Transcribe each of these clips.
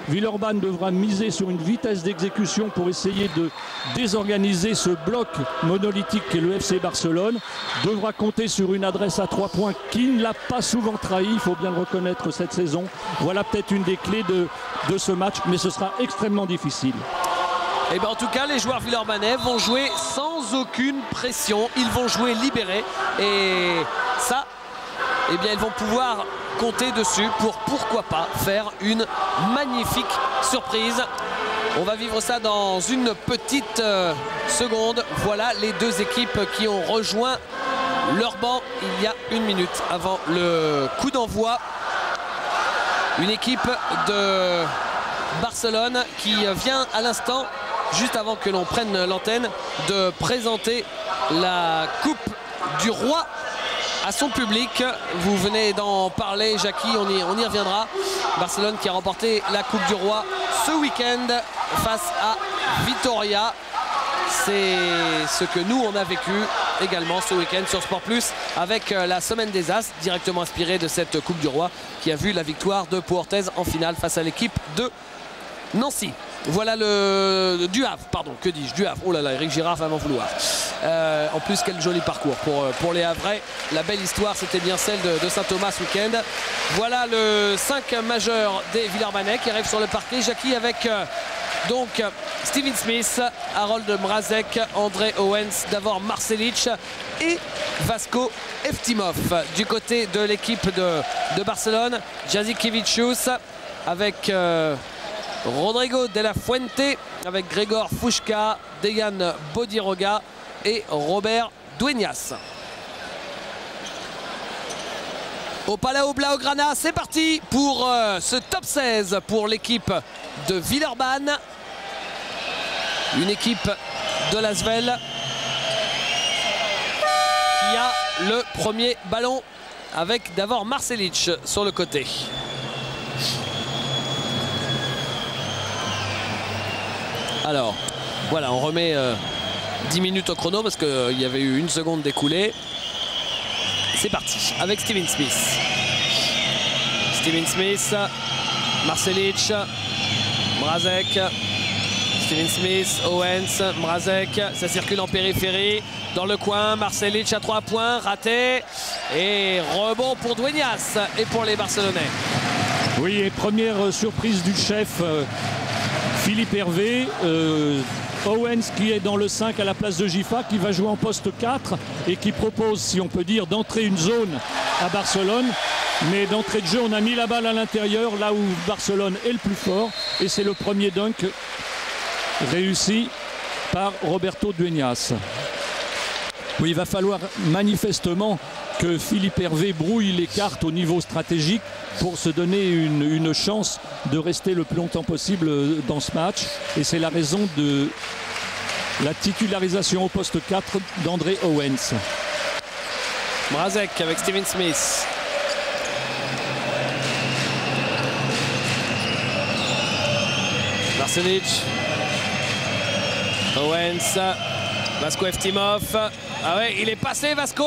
Villeurbanne devra miser sur une vitesse d'exécution pour essayer de désorganiser ce bloc monolithique qu'est le FC Barcelone. Devra compter sur une adresse à 3 points qui ne l'a pas souvent trahi, il faut bien le reconnaître cette saison. Voilà peut-être une des clés de ce match, mais ce sera extrêmement difficile. Et bien en tout cas, les joueurs villeurbanais vont jouer sans aucune pression. Ils vont jouer libérés. Et ça, eh bien, ils vont pouvoir compter dessus pour, pourquoi pas, faire une magnifique surprise. On va vivre ça dans une petite seconde. Voilà les deux équipes qui ont rejoint leur banc il y a 1 minute avant le coup d'envoi. Une équipe de Barcelone qui vient à l'instant, juste avant que l'on prenne l'antenne, de présenter la Coupe du Roi à son public. Vous venez d'en parler, Jackie, on y reviendra. Barcelone qui a remporté la Coupe du Roi ce week-end face à Vitoria. C'est ce que nous on a vécu également ce week-end sur Sport Plus avec la Semaine des As, directement inspirée de cette Coupe du Roi qui a vu la victoire de Pau Orthez en finale face à l'équipe de Nancy. Voilà le du Havre, pardon, que dis-je, du Havre. Oh là là, Eric Girard va m'en vouloir. En plus, quel joli parcours pour les Havrais. La belle histoire, c'était bien celle de Saint-Thomas ce week-end. Voilà le 5 majeur des Villeurbanais qui arrive sur le parquet. Jackie avec donc Steven Smith, Harold Mrazek, André Owens, Davor Marcelic et Vasko Eftimov. Du côté de l'équipe de Barcelone, Jazikevicius avec Rodrigo de la Fuente, avec Gregor Fuchka, Dejan Bodiroga et Robert Dueñas. Au Palau Blaugrana, c'est parti pour ce top 16 pour l'équipe de Villeurbanne. Une équipe de l'Asvel qui a le premier ballon avec Davor Marcelic sur le côté. Alors, voilà, on remet 10 minutes au chrono parce qu'il y avait eu 1 seconde d'écoulée. C'est parti avec Steven Smith. Steven Smith, Marcelic, Mrazek, Steven Smith, Owens, Mrazek. Ça circule en périphérie. Dans le coin, Marcelic à 3 points, raté. Et rebond pour Dueñas et pour les Barcelonais. Oui, et première surprise du chef Philippe Hervé. Owens qui est dans le 5 à la place de Gifa, qui va jouer en poste 4 et qui propose, si on peut dire, d'entrer une zone à Barcelone. Mais d'entrée de jeu, on a mis la balle à l'intérieur, là où Barcelone est le plus fort. Et c'est le premier dunk réussi par Roberto Dueñas. Oui, il va falloir manifestement que Philippe Hervé brouille les cartes au niveau stratégique pour se donner une chance de rester le plus longtemps possible dans ce match. Et c'est la raison de la titularisation au poste 4 d'André Owens. Mrazek avec Steven Smith. Marcelic. Owens. Vasko Eftimov. Ah ouais, il est passé Vasko.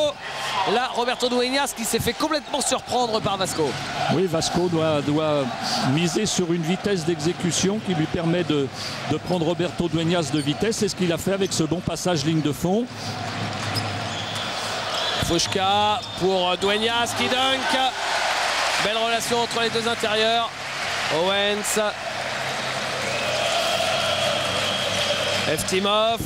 Là, Roberto Dueñas qui s'est fait complètement surprendre par Vasko. Oui, Vasko doit miser sur une vitesse d'exécution qui lui permet de prendre Roberto Dueñas de vitesse. C'est ce qu'il a fait avec ce bon passage ligne de fond. Fuchka pour Dueñas qui dunk. Belle relation entre les deux intérieurs. Owens. Eftimov.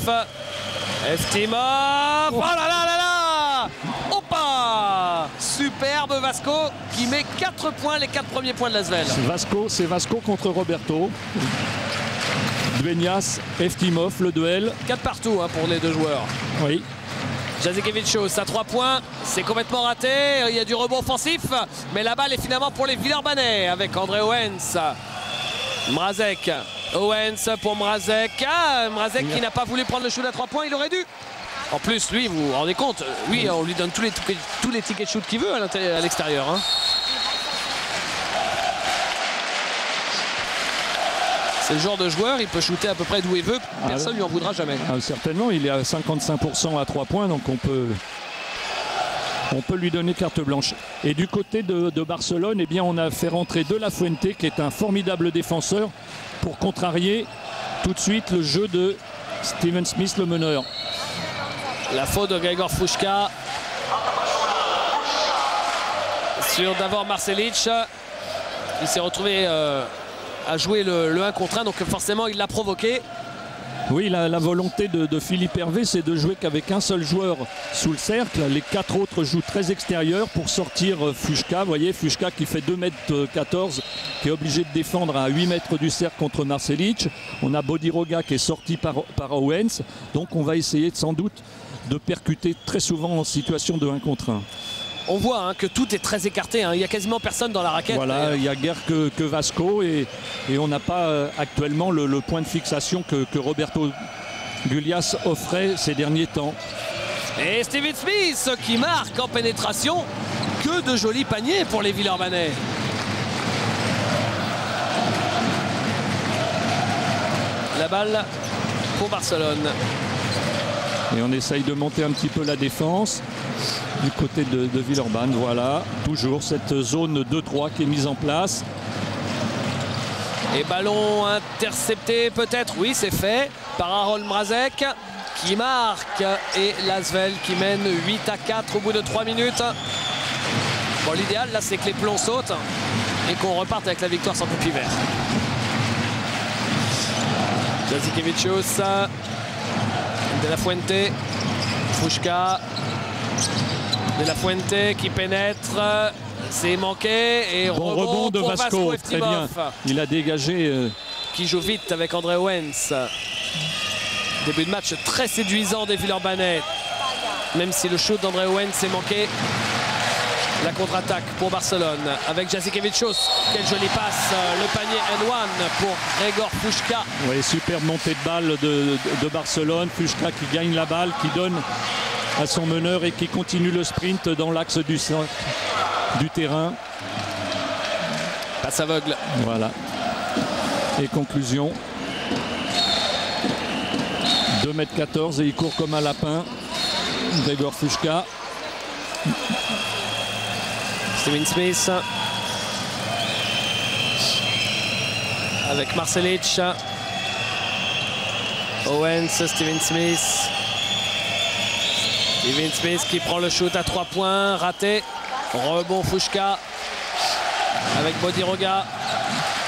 Eftimov. Oh là là là là. Opa. Superbe Vasko qui met 4 points, les 4 premiers points de l'Asvel. C'est Vasko contre Roberto. Dueñas, Eftimov, le duel. 4 partout hein, pour les deux joueurs. Oui. Jazikevicius à 3 points, c'est complètement raté, il y a du rebond offensif, mais la balle est finalement pour les Villeurbanais avec André Owens. Mrazek, Owens pour Mrazek. Ah, Mrazek qui n'a pas voulu prendre le shoot à 3 points, il aurait dû. En plus, lui, vous vous rendez compte, lui, on lui donne tous les tickets de shoot qu'il veut à l'extérieur. Hein. C'est le genre de joueur, il peut shooter à peu près d'où il veut, personne ne lui en voudra jamais. Certainement, il est à 55% à 3 points, donc on peut on peut lui donner carte blanche. Et du côté de Barcelone, eh bien, on a fait rentrer De La Fuente, qui est un formidable défenseur, pour contrarier tout de suite le jeu de Steven Smith, le meneur. La faute de Gregor Fuška sur Davor Marcelic. Il s'est retrouvé à jouer le 1 contre 1, donc forcément il l'a provoqué. Oui, la volonté de Philippe Hervé, c'est de jouer qu'avec un seul joueur sous le cercle. Les 4 autres jouent très extérieurs pour sortir Fuška. Vous voyez, Fuška qui fait 2,14 m, qui est obligé de défendre à 8 m du cercle contre Marcelic. On a Bodiroga qui est sorti par Owens. Donc on va essayer sans doute de percuter très souvent en situation de 1 contre 1. On voit que tout est très écarté, il n'y a quasiment personne dans la raquette. Voilà, il n'y a guère que Vasco et on n'a pas actuellement le point de fixation que Roberto Gulias offrait ces derniers temps. Et Steven Smith qui marque en pénétration. Que de jolis paniers pour les Villeurbanais. La balle pour Barcelone. Et on essaye de monter un petit peu la défense du côté de Villeurbanne. Voilà, toujours cette zone 2-3 qui est mise en place. Et ballon intercepté peut-être, oui c'est fait, par Harold Mrazek qui marque. Et Lasvel qui mène 8-4 au bout de 3 minutes. Bon, l'idéal là c'est que les plombs sautent et qu'on reparte avec la victoire sans tapis vert. Jasikevičius, De La Fuente, Fuška, De La Fuente qui pénètre, c'est manqué et bon rebond de Vasco, très bien. Il a dégagé. Qui joue vite avec André Owens. Début de match très séduisant des Villeurbanais, même si le shoot d'André Owens s'est manqué. La contre-attaque pour Barcelone avec Jasikevičius. Quelle jolie passe, le panier N1 pour Gregor Fuška. Oui, superbe montée de balle de Barcelone. Fuška qui gagne la balle, qui donne à son meneur et qui continue le sprint dans l'axe du terrain. Passe aveugle. Voilà. Et conclusion. 2,14 m et il court comme un lapin. Gregor Fuška. Steven Smith avec Marcelic. Owens, Steven Smith. Steven Smith qui prend le shoot à 3 points, raté. Rebond Fuška avec Bodiroga.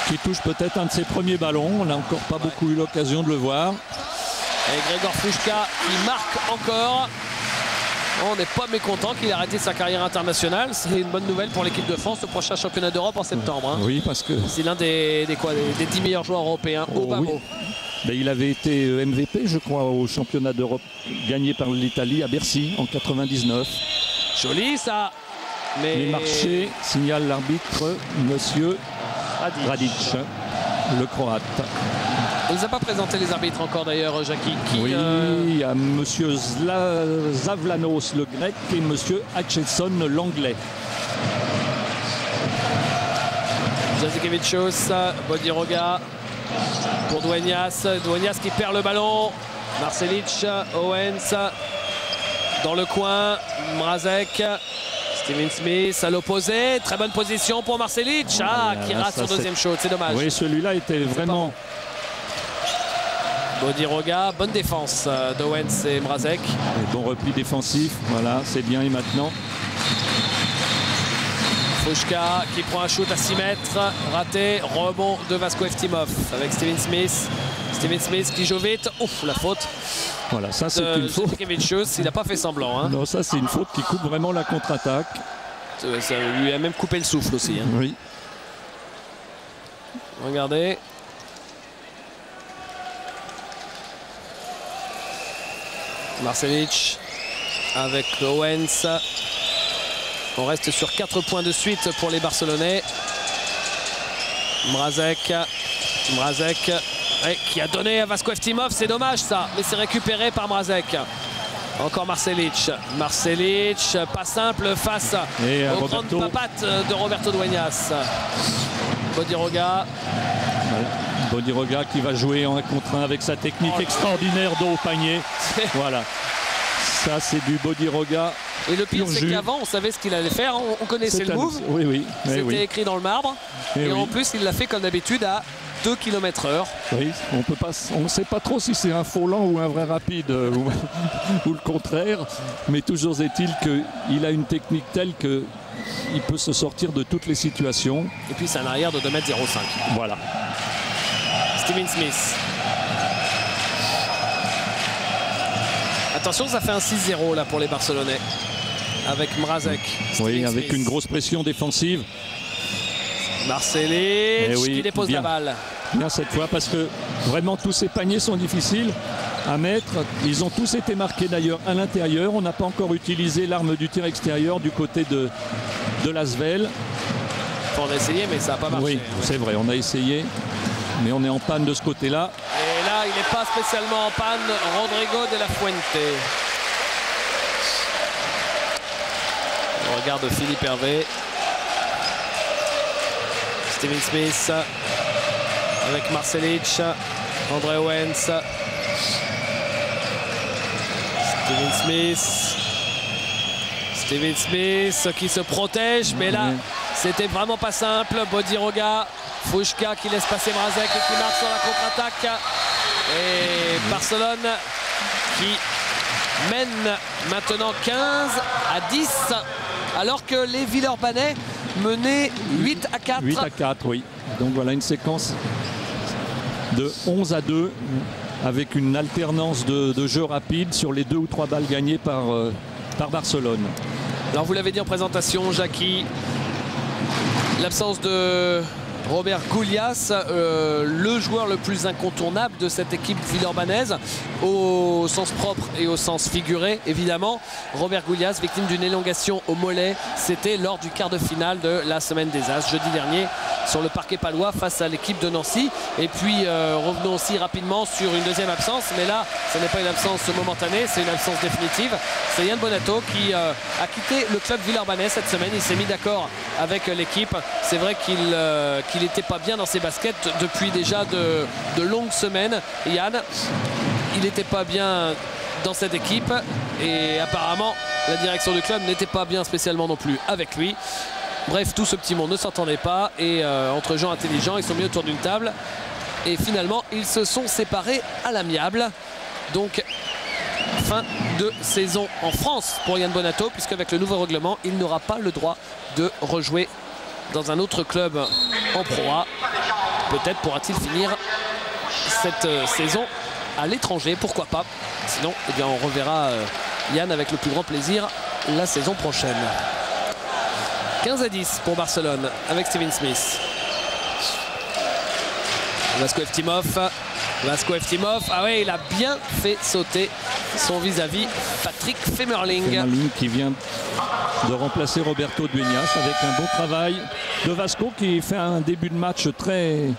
Qui touche peut-être un de ses premiers ballons. On n'a encore pas beaucoup eu l'occasion de le voir. Et Gregor Fuška qui marque encore. On n'est pas mécontent qu'il ait arrêté sa carrière internationale. C'est une bonne nouvelle pour l'équipe de France, le prochain championnat d'Europe en septembre. Oui, parce que c'est l'un des 10 meilleurs joueurs européens au bas mot. Ben, il avait été MVP, je crois, au championnat d'Europe gagné par l'Italie à Bercy en 99. Joli ça. Mais les marchés signale l'arbitre, monsieur Radic, le Croate. On ne nous a pas présenté les arbitres encore d'ailleurs, Jackie. Oui, il y a monsieur Zavlanos, le grec, et monsieur Hutchinson, l'anglais. Jasikevičius, Bodiroga pour Dueñas. Dueñas qui perd le ballon. Marcelic, Owens dans le coin. Mrazek. Steven Smith à l'opposé. Très bonne position pour Marcelic. Qui rate son deuxième shot. C'est dommage. Oui, celui-là était vraiment... Bodiroga, bonne défense d'Owens et Mrazek. Et bon repli défensif, voilà, c'est bien. Et maintenant Fuška qui prend un shoot à 6 mètres, raté, rebond de Vasco Eftimov avec Steven Smith. Steven Smith qui joue vite, ouf, la faute. Voilà, ça c'est une faute. Il n'a pas fait semblant. Non, ça c'est une faute qui coupe vraiment la contre-attaque. Ça lui a même coupé le souffle aussi. Oui. Regardez. Marcelic avec Owens. On reste sur 4 points de suite pour les Barcelonais. Mrazek qui a donné à Vasco Eftimov, c'est dommage ça, mais c'est récupéré par Mrazek. Encore Marcelic, pas simple face aux grandes papates de Roberto Dueñas. Bodiroga. Bodiroga qui va jouer en 1 contre 1 avec sa technique extraordinaire de haut panier. Voilà. Ça, c'est du Bodiroga. Et le pire, c'est qu'avant, on savait ce qu'il allait faire. On connaissait le move. Oui, oui. C'était écrit dans le marbre. Et en plus, il l'a fait comme d'habitude à 2 km/h. Oui, on ne sait pas trop si c'est un faux lent ou un vrai rapide ou le contraire. Mais toujours est-il qu'il a une technique telle qu'il peut se sortir de toutes les situations. Et puis, c'est un arrière de 2,05 m. Voilà. Steven Smith. Attention, ça fait un 6-0 là pour les Barcelonais. Avec Mrazek. Oui, avec une grosse pression défensive. Marcelic qui dépose la balle. Bien cette fois, parce que vraiment tous ces paniers sont difficiles à mettre. Ils ont tous été marqués d'ailleurs à l'intérieur. On n'a pas encore utilisé l'arme du tir extérieur du côté de l'Asvel. On a essayé, mais ça n'a pas marché. Oui, c'est vrai, on a essayé, mais on est en panne de ce côté-là. Et là, il n'est pas spécialement en panne, Rodrigo de la Fuente. On regarde Philippe Hervé. Steven Smith avec Marcelic, André Owens. Steven Smith qui se protège, mais là, c'était vraiment pas simple. Bodiroga, Fouchka qui laisse passer Mrazek et qui marque sur la contre-attaque. Et Barcelone qui mène maintenant 15-10, alors que les Villeurbanais menaient 8-4. 8-4, oui. Donc voilà une séquence de 11-2 avec une alternance de jeu rapide sur les 2 ou 3 balles gagnées par Barcelone. Alors vous l'avez dit en présentation, Jackie, l'absence de Robert Goulias, le joueur le plus incontournable de cette équipe villeurbanaise, au sens propre et au sens figuré évidemment. Robert Goulias, victime d'une élongation au mollet, c'était lors du quart de finale de la Semaine des As, jeudi dernier, sur le parquet palois face à l'équipe de Nancy. Et puis revenons aussi rapidement sur une deuxième absence, mais là ce n'est pas une absence momentanée, c'est une absence définitive. C'est Yann Bonato qui a quitté le club villeurbanais cette semaine. Il s'est mis d'accord avec l'équipe. C'est vrai qu'il n'était pas bien dans ses baskets depuis déjà de longues semaines. Yann, il n'était pas bien dans cette équipe et apparemment la direction du club n'était pas bien spécialement non plus avec lui. Bref, tout ce petit monde ne s'entendait pas et entre gens intelligents, ils sont mis autour d'une table et finalement ils se sont séparés à l'amiable. Donc fin de saison en France pour Yann Bonato, puisqu'avec le nouveau règlement, il n'aura pas le droit de rejouer dans un autre club en Pro A. Peut-être pourra-t-il finir cette saison à l'étranger, pourquoi pas. Sinon, eh bien, on reverra Yann avec le plus grand plaisir la saison prochaine. 15-10 pour Barcelone avec Steven Smith. Vasco Eftimov, ah ouais, il a bien fait sauter son vis-à-vis Patrick Femerling. Femerling qui vient de remplacer Roberto Dueñas avec un bon travail de Vasco qui fait un début de match très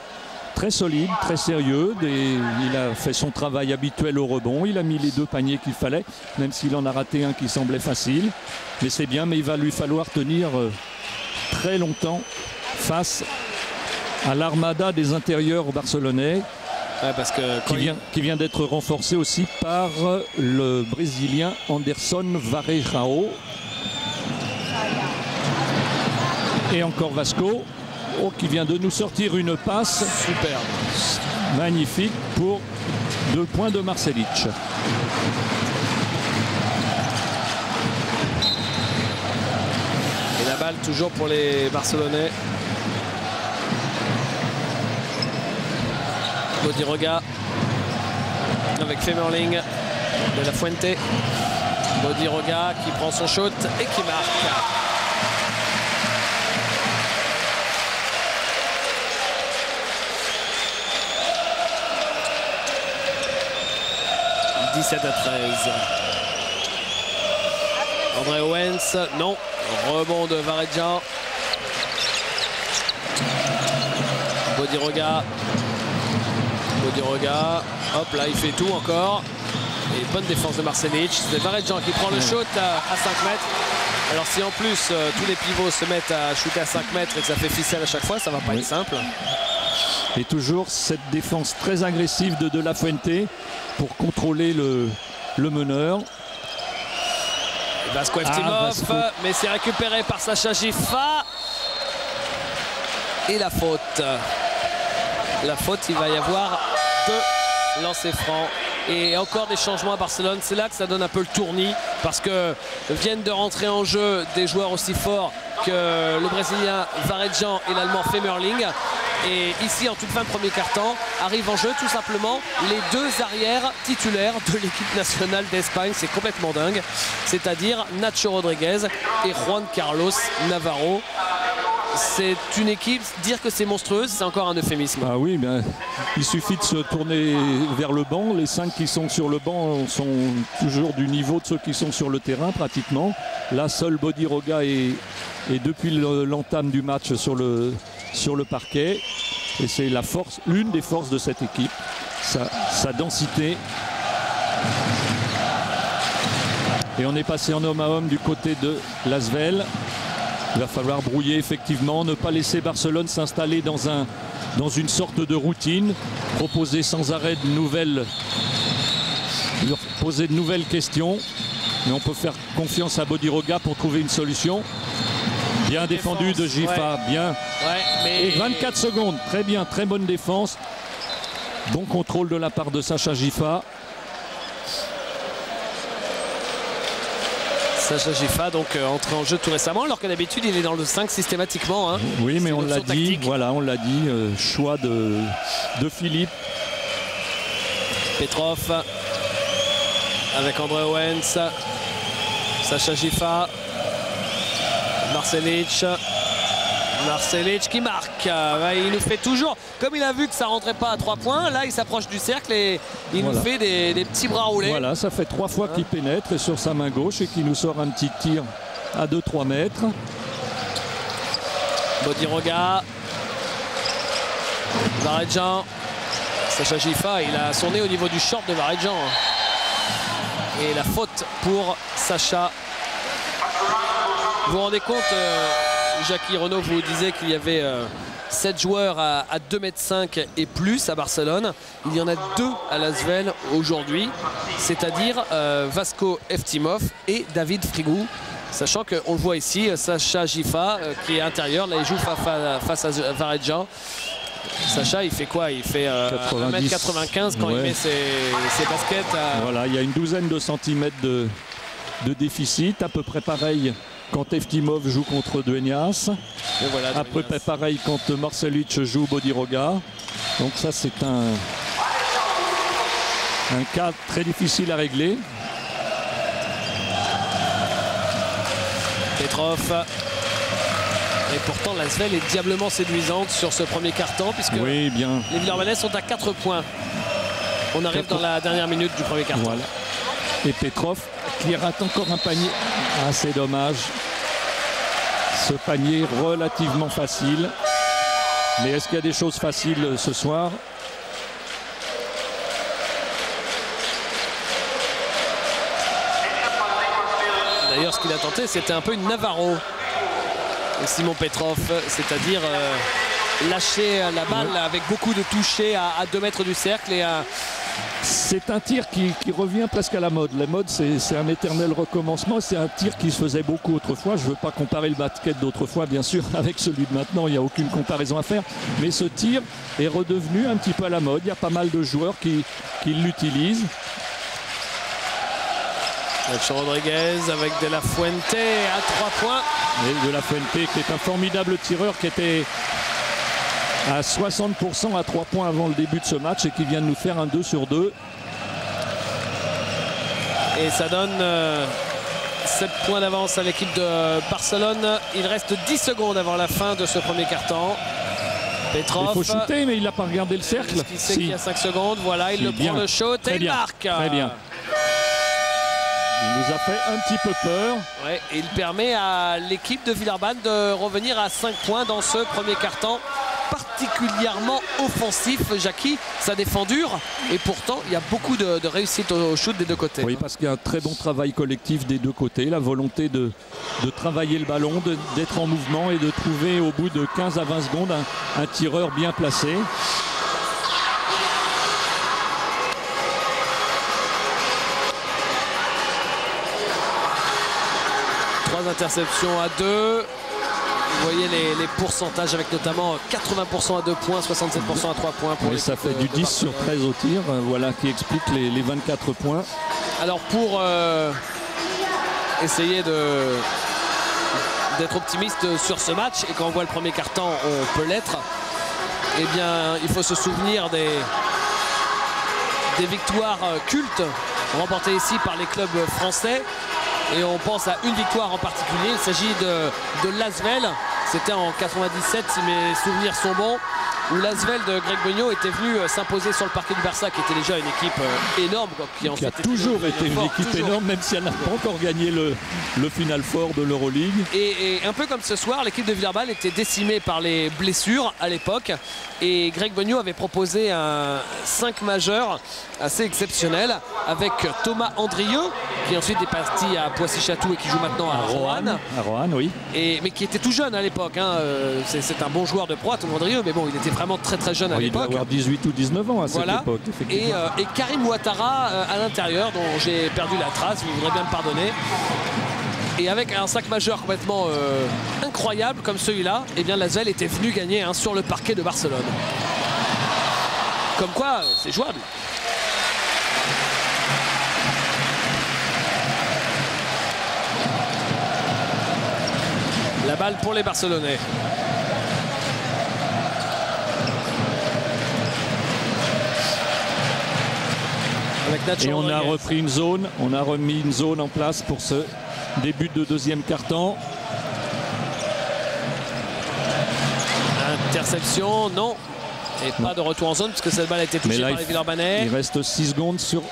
solide, très sérieux. Il a fait son travail habituel au rebond. Il a mis les 2 paniers qu'il fallait, même s'il en a raté un qui semblait facile. Mais c'est bien, mais il va lui falloir tenir très longtemps face à l'armada des intérieurs barcelonais. Ouais, parce que qui vient d'être renforcé aussi par le Brésilien Anderson Varejao. Et encore Vasco qui vient de nous sortir une passe superbe, magnifique pour 2 points de Marcelic. Et la balle toujours pour les Barcelonais. Bodiroga avec Femerling, de la Fuente. Bodiroga qui prend son shot et qui marque. « 17-13. André Owens, non. Rebond de Varedjan. Bodiroga, hop là il fait tout encore. Et bonne défense de Marcelic. C'est Varedjan qui prend le shoot à 5 mètres. Alors si en plus tous les pivots se mettent à shooter à 5 mètres et que ça fait ficelle à chaque fois, ça va pas être simple. Et toujours cette défense très agressive de la Fuente pour contrôler le meneur. Vasko Eftimov, Vasko. mais c'est récupéré par Sacha Gifa. Et la faute. La faute, il va y avoir 2 lancers francs. Et encore des changements à Barcelone. C'est là que ça donne un peu le tournis. Parce que viennent de rentrer en jeu des joueurs aussi forts que le Brésilien Varejão et l'Allemand Femerling. Et ici, en toute fin de premier quart-temps, arrivent en jeu tout simplement les 2 arrières titulaires de l'équipe nationale d'Espagne. C'est complètement dingue. C'est-à-dire Nacho Rodriguez et Juan Carlos Navarro. C'est une équipe, dire que c'est monstrueuse, c'est encore un euphémisme. Ah oui, bien, il suffit de se tourner vers le banc. Les 5 qui sont sur le banc sont toujours du niveau de ceux qui sont sur le terrain pratiquement. Là, seul Bodiroga est depuis l'entame du match sur le parquet. Et c'est la force, l'une des forces de cette équipe, sa densité. Et on est passé en homme à homme du côté de l'Asvel. Il va falloir brouiller effectivement, ne pas laisser Barcelone s'installer dans une sorte de routine, proposer sans arrêt leur poser de nouvelles questions. Mais on peut faire confiance à Bodiroga pour trouver une solution. Bien défendu de Gifa, ouais. Bien. Ouais, mais... Et 24 secondes, très bien, très bonne défense. Bon contrôle de la part de Sacha Gifa. Sacha Gifa, donc entré en jeu tout récemment, alors que d'habitude il est dans le 5 systématiquement. Hein. Oui, mais on l'a dit, voilà, on l'a dit, choix de Philippe. Petrov avec André Owens, Sacha Gifa, Marcelic qui marque. Il nous fait toujours, comme il a vu que ça rentrait pas à 3 points, là il s'approche du cercle et il nous fait des petits bras roulés. Voilà, ça fait 3 fois qu'il pénètre sur sa main gauche et qu'il nous sort un petit tir à 2-3 mètres. Bodiroga, Varejão, Sacha Gifa, il a son nez au niveau du short de Varejão. Et la faute pour Sacha. Vous vous rendez compte, Jackie Renaud vous disait qu'il y avait 7 joueurs à 2,5 m et plus à Barcelone. Il y en a 2 à l'Asvel aujourd'hui, c'est-à-dire Vasko Eftimov et David Frigou. Sachant qu'on le voit ici, Sacha Gifa qui est intérieur, là il joue face à Varejão. Sacha il fait quoi? Il fait 1,95 m quand il met ses baskets. Voilà, il y a une douzaine de centimètres de déficit, à peu près pareil quand Eftimov joue contre Dueñas. Voilà, à peu près pareil quand Marcelic joue Bodiroga. Donc ça c'est un cas très difficile à régler. Petrov. Et pourtant l'Asvel est diablement séduisante sur ce premier quart-temps puisque oui, bien. Les Villeurbanais sont à 4 points. On arrive dans la dernière minute du premier quart-temps. Voilà. Et Petrov qui rate encore un panier. Ah, c'est dommage. Ce panier relativement facile. Mais est-ce qu'il y a des choses faciles ce soir? D'ailleurs, ce qu'il a tenté, c'était un peu une Navarro. Et Simon Petrov, c'est-à-dire lâcher la balle avec beaucoup de touchés à 2 mètres du cercle. Et c'est un tir qui revient presque à la mode. La mode, c'est un éternel recommencement. C'est un tir qui se faisait beaucoup autrefois. Je ne veux pas comparer le basket d'autrefois, bien sûr, avec celui de maintenant. Il n'y a aucune comparaison à faire. Mais ce tir est redevenu un petit peu à la mode. Il y a pas mal de joueurs qui l'utilisent. Nacho Rodriguez avec De La Fuente à 3 points. Et De La Fuente qui est un formidable tireur qui était à 60% à 3 points avant le début de ce match et qui vient de nous faire un 2 sur 2. Et ça donne 7 points d'avance à l'équipe de Barcelone. Il reste 10 secondes avant la fin de ce premier quart-temps. Petrov. Il faut shooter, mais il n'a pas regardé le cercle. Il sait qu'il y a 5 secondes. Voilà, il prend le shoot et il marque. Très bien. Il nous a fait un petit peu peur. Ouais, et il permet à l'équipe de Villeurbanne de revenir à 5 points dans ce premier quart-temps particulièrement offensif. Jackie, ça défend dur et pourtant il y a beaucoup de réussite au shoot des deux côtés. Oui, parce qu'il y a un très bon travail collectif des deux côtés, la volonté de travailler le ballon, d'être en mouvement et de trouver au bout de 15 à 20 secondes un tireur bien placé. Interception à 2. Vous voyez les pourcentages avec notamment 80% à 2 points, 67% à 3 points. Pour ça fait du 10 sur 13 au tir. Voilà qui explique les 24 points. Alors pour essayer d'être optimiste sur ce match, et quand on voit le premier quart-temps, on peut l'être, eh bien il faut se souvenir des victoires cultes remportées ici par les clubs français. Et on pense à une victoire en particulier. Il s'agit de l'Asvel. C'était en 97 si mes souvenirs sont bons, où l'Asvel de Greg Beugnot était venu s'imposer sur le parquet du Barça, qui était déjà une équipe énorme, quoi, qui a toujours été une équipe énorme, même si elle n'a pas encore gagné le Final Four de l'Euroleague. Et un peu comme ce soir, l'équipe de Villeurbanne était décimée par les blessures à l'époque, et Greg Beugnot avait proposé un 5 majeur assez exceptionnel avec Thomas Andrieux, qui ensuite est parti à Poissy-Château et qui joue maintenant à Roanne. À Roanne, oui. Mais qui était tout jeune à l'époque. Hein. C'est un bon joueur de proie, Thomas Andrieux, mais bon, il était vraiment très très jeune à l'époque. Il doit avoir 18 ou 19 ans à cette époque. Et Karim Ouattara à l'intérieur, dont j'ai perdu la trace, vous voudrez bien me pardonner. Et avec un 5 majeur complètement incroyable comme celui-là, eh bien l'Asvel était venu gagner sur le parquet de Barcelone. Comme quoi, c'est jouable. La balle pour les Barcelonais. Et on a repris une zone, on a remis une zone en place pour ce début de deuxième quart-temps. Interception, non. Et pas de retour en zone puisque cette balle a été touchée par les Villeurbanais. Il reste 6 secondes sur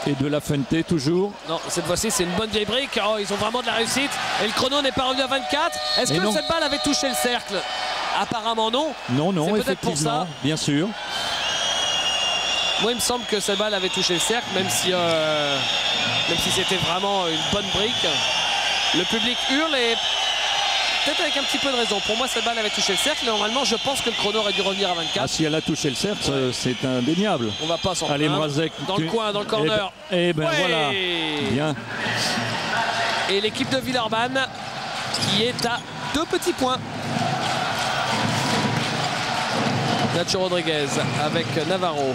et de la Fuente toujours. Non, cette fois-ci c'est une bonne vieille brique. Oh, ils ont vraiment de la réussite. Et le chrono n'est pas revenu à 24. Est-ce que cette balle avait touché le cercle? Apparemment non. Non, effectivement, pour ça. Bien sûr. Moi il me semble que cette balle avait touché le cercle, même si c'était vraiment une bonne brique. Le public hurle et peut-être avec un petit peu de raison. Pour moi cette balle avait touché le cercle et normalement je pense que le chrono aurait dû revenir à 24. Ah, si elle a touché le cercle, c'est indéniable. On va pas s'en prendre. Allez, Mrazek. Dans le coin, dans le corner. Et ben voilà. Bien. Et l'équipe de Villeurbanne qui est à 2 petits points. Nacho Rodriguez avec Navarro.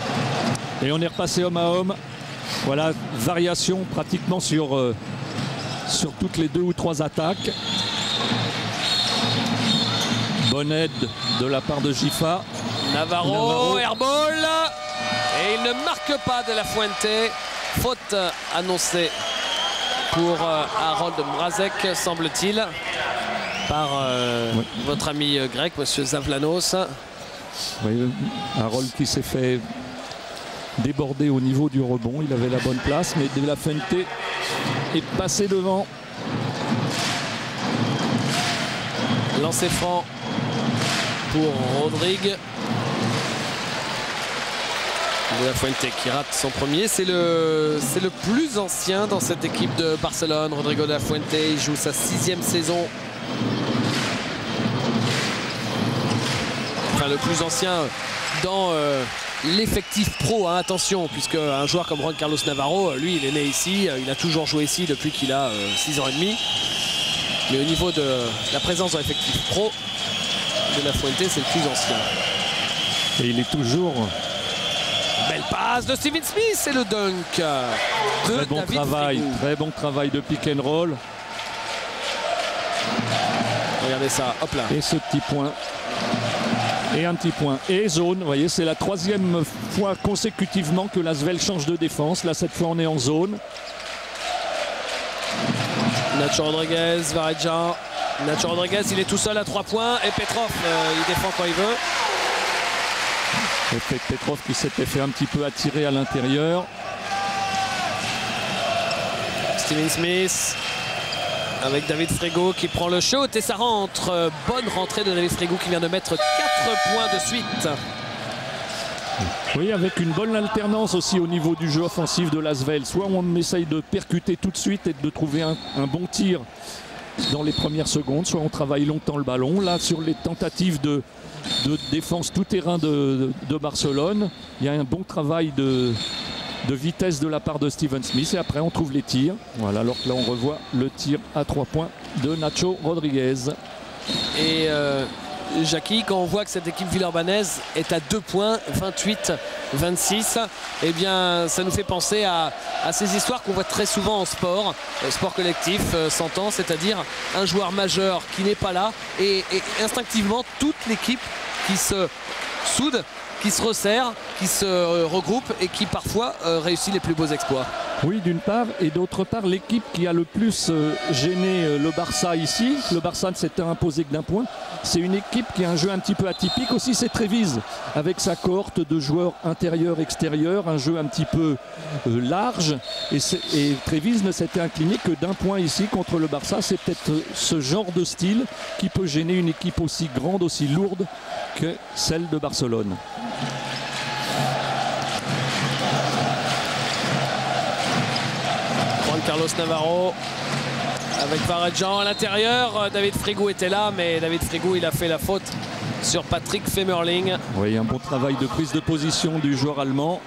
Et on est repassé homme à homme. Voilà, variation pratiquement sur toutes les 2 ou 3 attaques. Bonne aide de la part de Gifa. Navarro, airball. Et il ne marque pas de la Fuente. Faute annoncée pour Harold Mrazek, semble-t-il, par votre ami grec, monsieur Zavlanos. Oui, Harold qui s'est fait déborder au niveau du rebond. Il avait la bonne place, mais De La Fuente est passé devant. Lancer franc pour Rodrigue. De La Fuente qui rate son premier. C'est le plus ancien dans cette équipe de Barcelone. Rodrigo De La Fuente, il joue sa 6e saison. Enfin, le plus ancien dans l'effectif pro, hein, attention, puisque un joueur comme Juan Carlos Navarro, lui, il est né ici, il a toujours joué ici depuis qu'il a 6 ans et demi. Mais au niveau de la présence dans l'effectif pro, De La Fuente, c'est le plus ancien. Et il est toujours... Belle passe de Steven Smith et le dunk de très bon David travail, Frigou. très bon travail de pick and roll. Regardez ça, hop là. Et ce petit point. Et un petit point. Et zone, vous voyez, c'est la 3e fois consécutivement que l'Asvel change de défense. Là, cette fois, on est en zone. Nacho Rodriguez, Vareja. Nacho Rodriguez, il est tout seul à 3 points. Et Petrov, il défend quand il veut. Et Petrov qui s'était fait un petit peu attirer à l'intérieur. Steven Smith avec David Frigou qui prend le shoot et ça rentre. Bonne rentrée de David Frigou qui vient de mettre 4 points de suite. Oui, avec une bonne alternance aussi au niveau du jeu offensif de l'Asvel. Soit on essaye de percuter tout de suite et de trouver un bon tir dans les premières secondes, soit on travaille longtemps le ballon. Là, sur les tentatives de défense tout-terrain de Barcelone, il y a un bon travail de vitesse de la part de Steven Smith. Et après, on trouve les tirs. Voilà, alors que là, on revoit le tir à 3 points de Nacho Rodriguez. Et Jackie, quand on voit que cette équipe villeurbannaise est à 2 points, 28-26, eh bien, ça nous fait penser à ces histoires qu'on voit très souvent en sport, sport collectif, s'entend, c'est-à-dire un joueur majeur qui n'est pas là et instinctivement toute l'équipe qui se soude, qui se resserre, qui se regroupe et qui parfois réussit les plus beaux exploits. Oui, d'une part, et d'autre part, l'équipe qui a le plus gêné le Barça ici, le Barça ne s'était imposé que d'un point, c'est une équipe qui a un jeu un petit peu atypique aussi, c'est Trévise, avec sa cohorte de joueurs intérieurs-extérieurs, un jeu un petit peu large, et Trévise ne s'était incliné que d'un point ici contre le Barça. C'est peut-être ce genre de style qui peut gêner une équipe aussi grande, aussi lourde que celle de Barcelone. Carlos Navarro avec Varadjan à l'intérieur. David Frigou était là, mais David Frigou, il a fait la faute sur Patrick Femerling. Oui, un bon travail de prise de position du joueur allemand.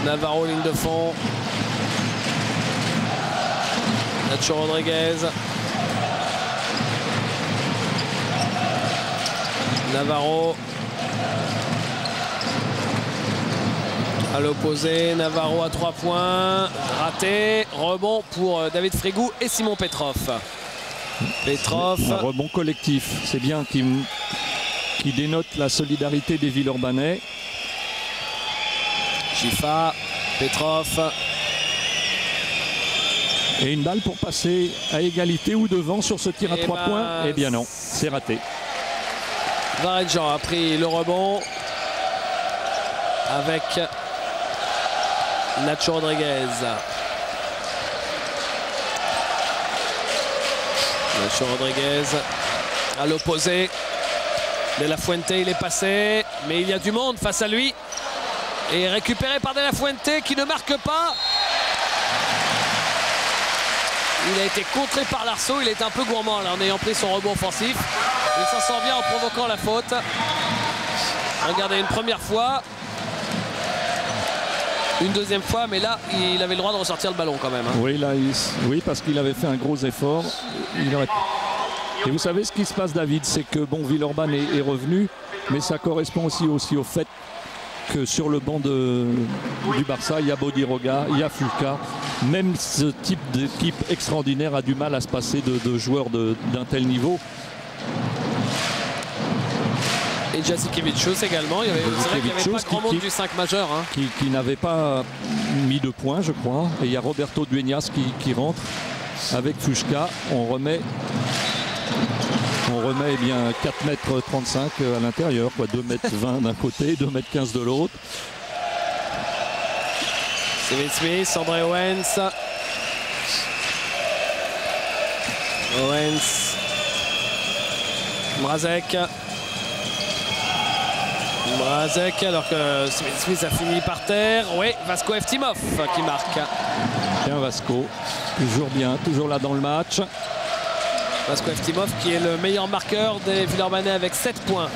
Navarro, ligne de fond. Nacho Rodriguez. Navarro. À l'opposé, Navarro à 3 points, raté, rebond pour David Frigou et Simon Petrov. Petrov. Un rebond collectif, c'est bien qui dénote la solidarité des Villeurbanais. Gifa, Petrov. Et une balle pour passer à égalité ou devant sur ce tir à 3 points. Eh bien non, c'est raté. Varadjan a pris le rebond avec Nacho Rodriguez. Nacho Rodriguez à l'opposé. De La Fuente, il est passé, mais il y a du monde face à lui. Et récupéré par De La Fuente qui ne marque pas. Il a été contré par Larceau. Il est un peu gourmand là, en ayant pris son rebond offensif. Il s'en sort bien en provoquant la faute. Regardez, une première fois. Une deuxième fois, mais là, il avait le droit de ressortir le ballon quand même. Hein. Oui, là, oui, parce qu'il avait fait un gros effort. Et vous savez ce qui se passe, David, c'est que bon, Villeurbanne est revenu, mais ça correspond aussi au fait que sur le banc du Barça, il y a Bodiroga, il y a Fulka. Même ce type d'équipe extraordinaire a du mal à se passer de joueurs d'un tel niveau. Et Jasikevičius également. C'est vrai qu'il n'y avait pas grand monde du 5 majeur. Hein. Qui n'avait pas mis de points, je crois. Et il y a Roberto Dueñas qui rentre avec Fuchka. On remet eh bien 4,35 m à l'intérieur. 2,20 m d'un côté, 2,15 m de l'autre. Steven Smith, André Owens. Owens. Mrazek. Mrazek, alors que Steven Smith a fini par terre. Oui, Vasko Eftimov qui marque. Bien Vasko, toujours bien, toujours là dans le match. Vasko Eftimov qui est le meilleur marqueur des Villeurbanais avec 7 points.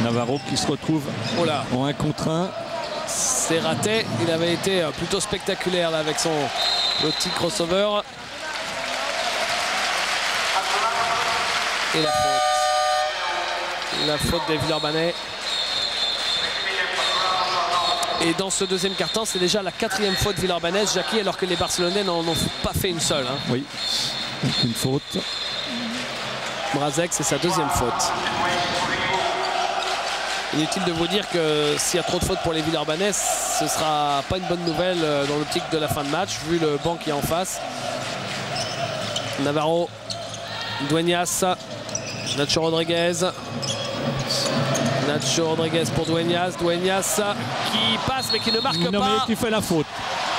Navarro qui se retrouve en 1 contre 1. C'est raté, il avait été plutôt spectaculaire là, avec son petit crossover. Et la faute. La faute des Villeurbanais. Et dans ce deuxième quart-temps, c'est déjà la 4e faute villeurbannaise, Jackie, alors que les Barcelonais n'en ont pas fait une seule. Hein. Oui, une faute. Mrazek, c'est sa 2e faute. Inutile de vous dire que s'il y a trop de fautes pour les Villeurbanais, ce ne sera pas une bonne nouvelle dans l'optique de la fin de match, vu le banc qui est en face. Navarro, Dueñas, Nacho Rodriguez. Nacho Rodriguez pour Dueñas. Dueñas qui passe mais qui ne marque pas. Mais qui fait la faute.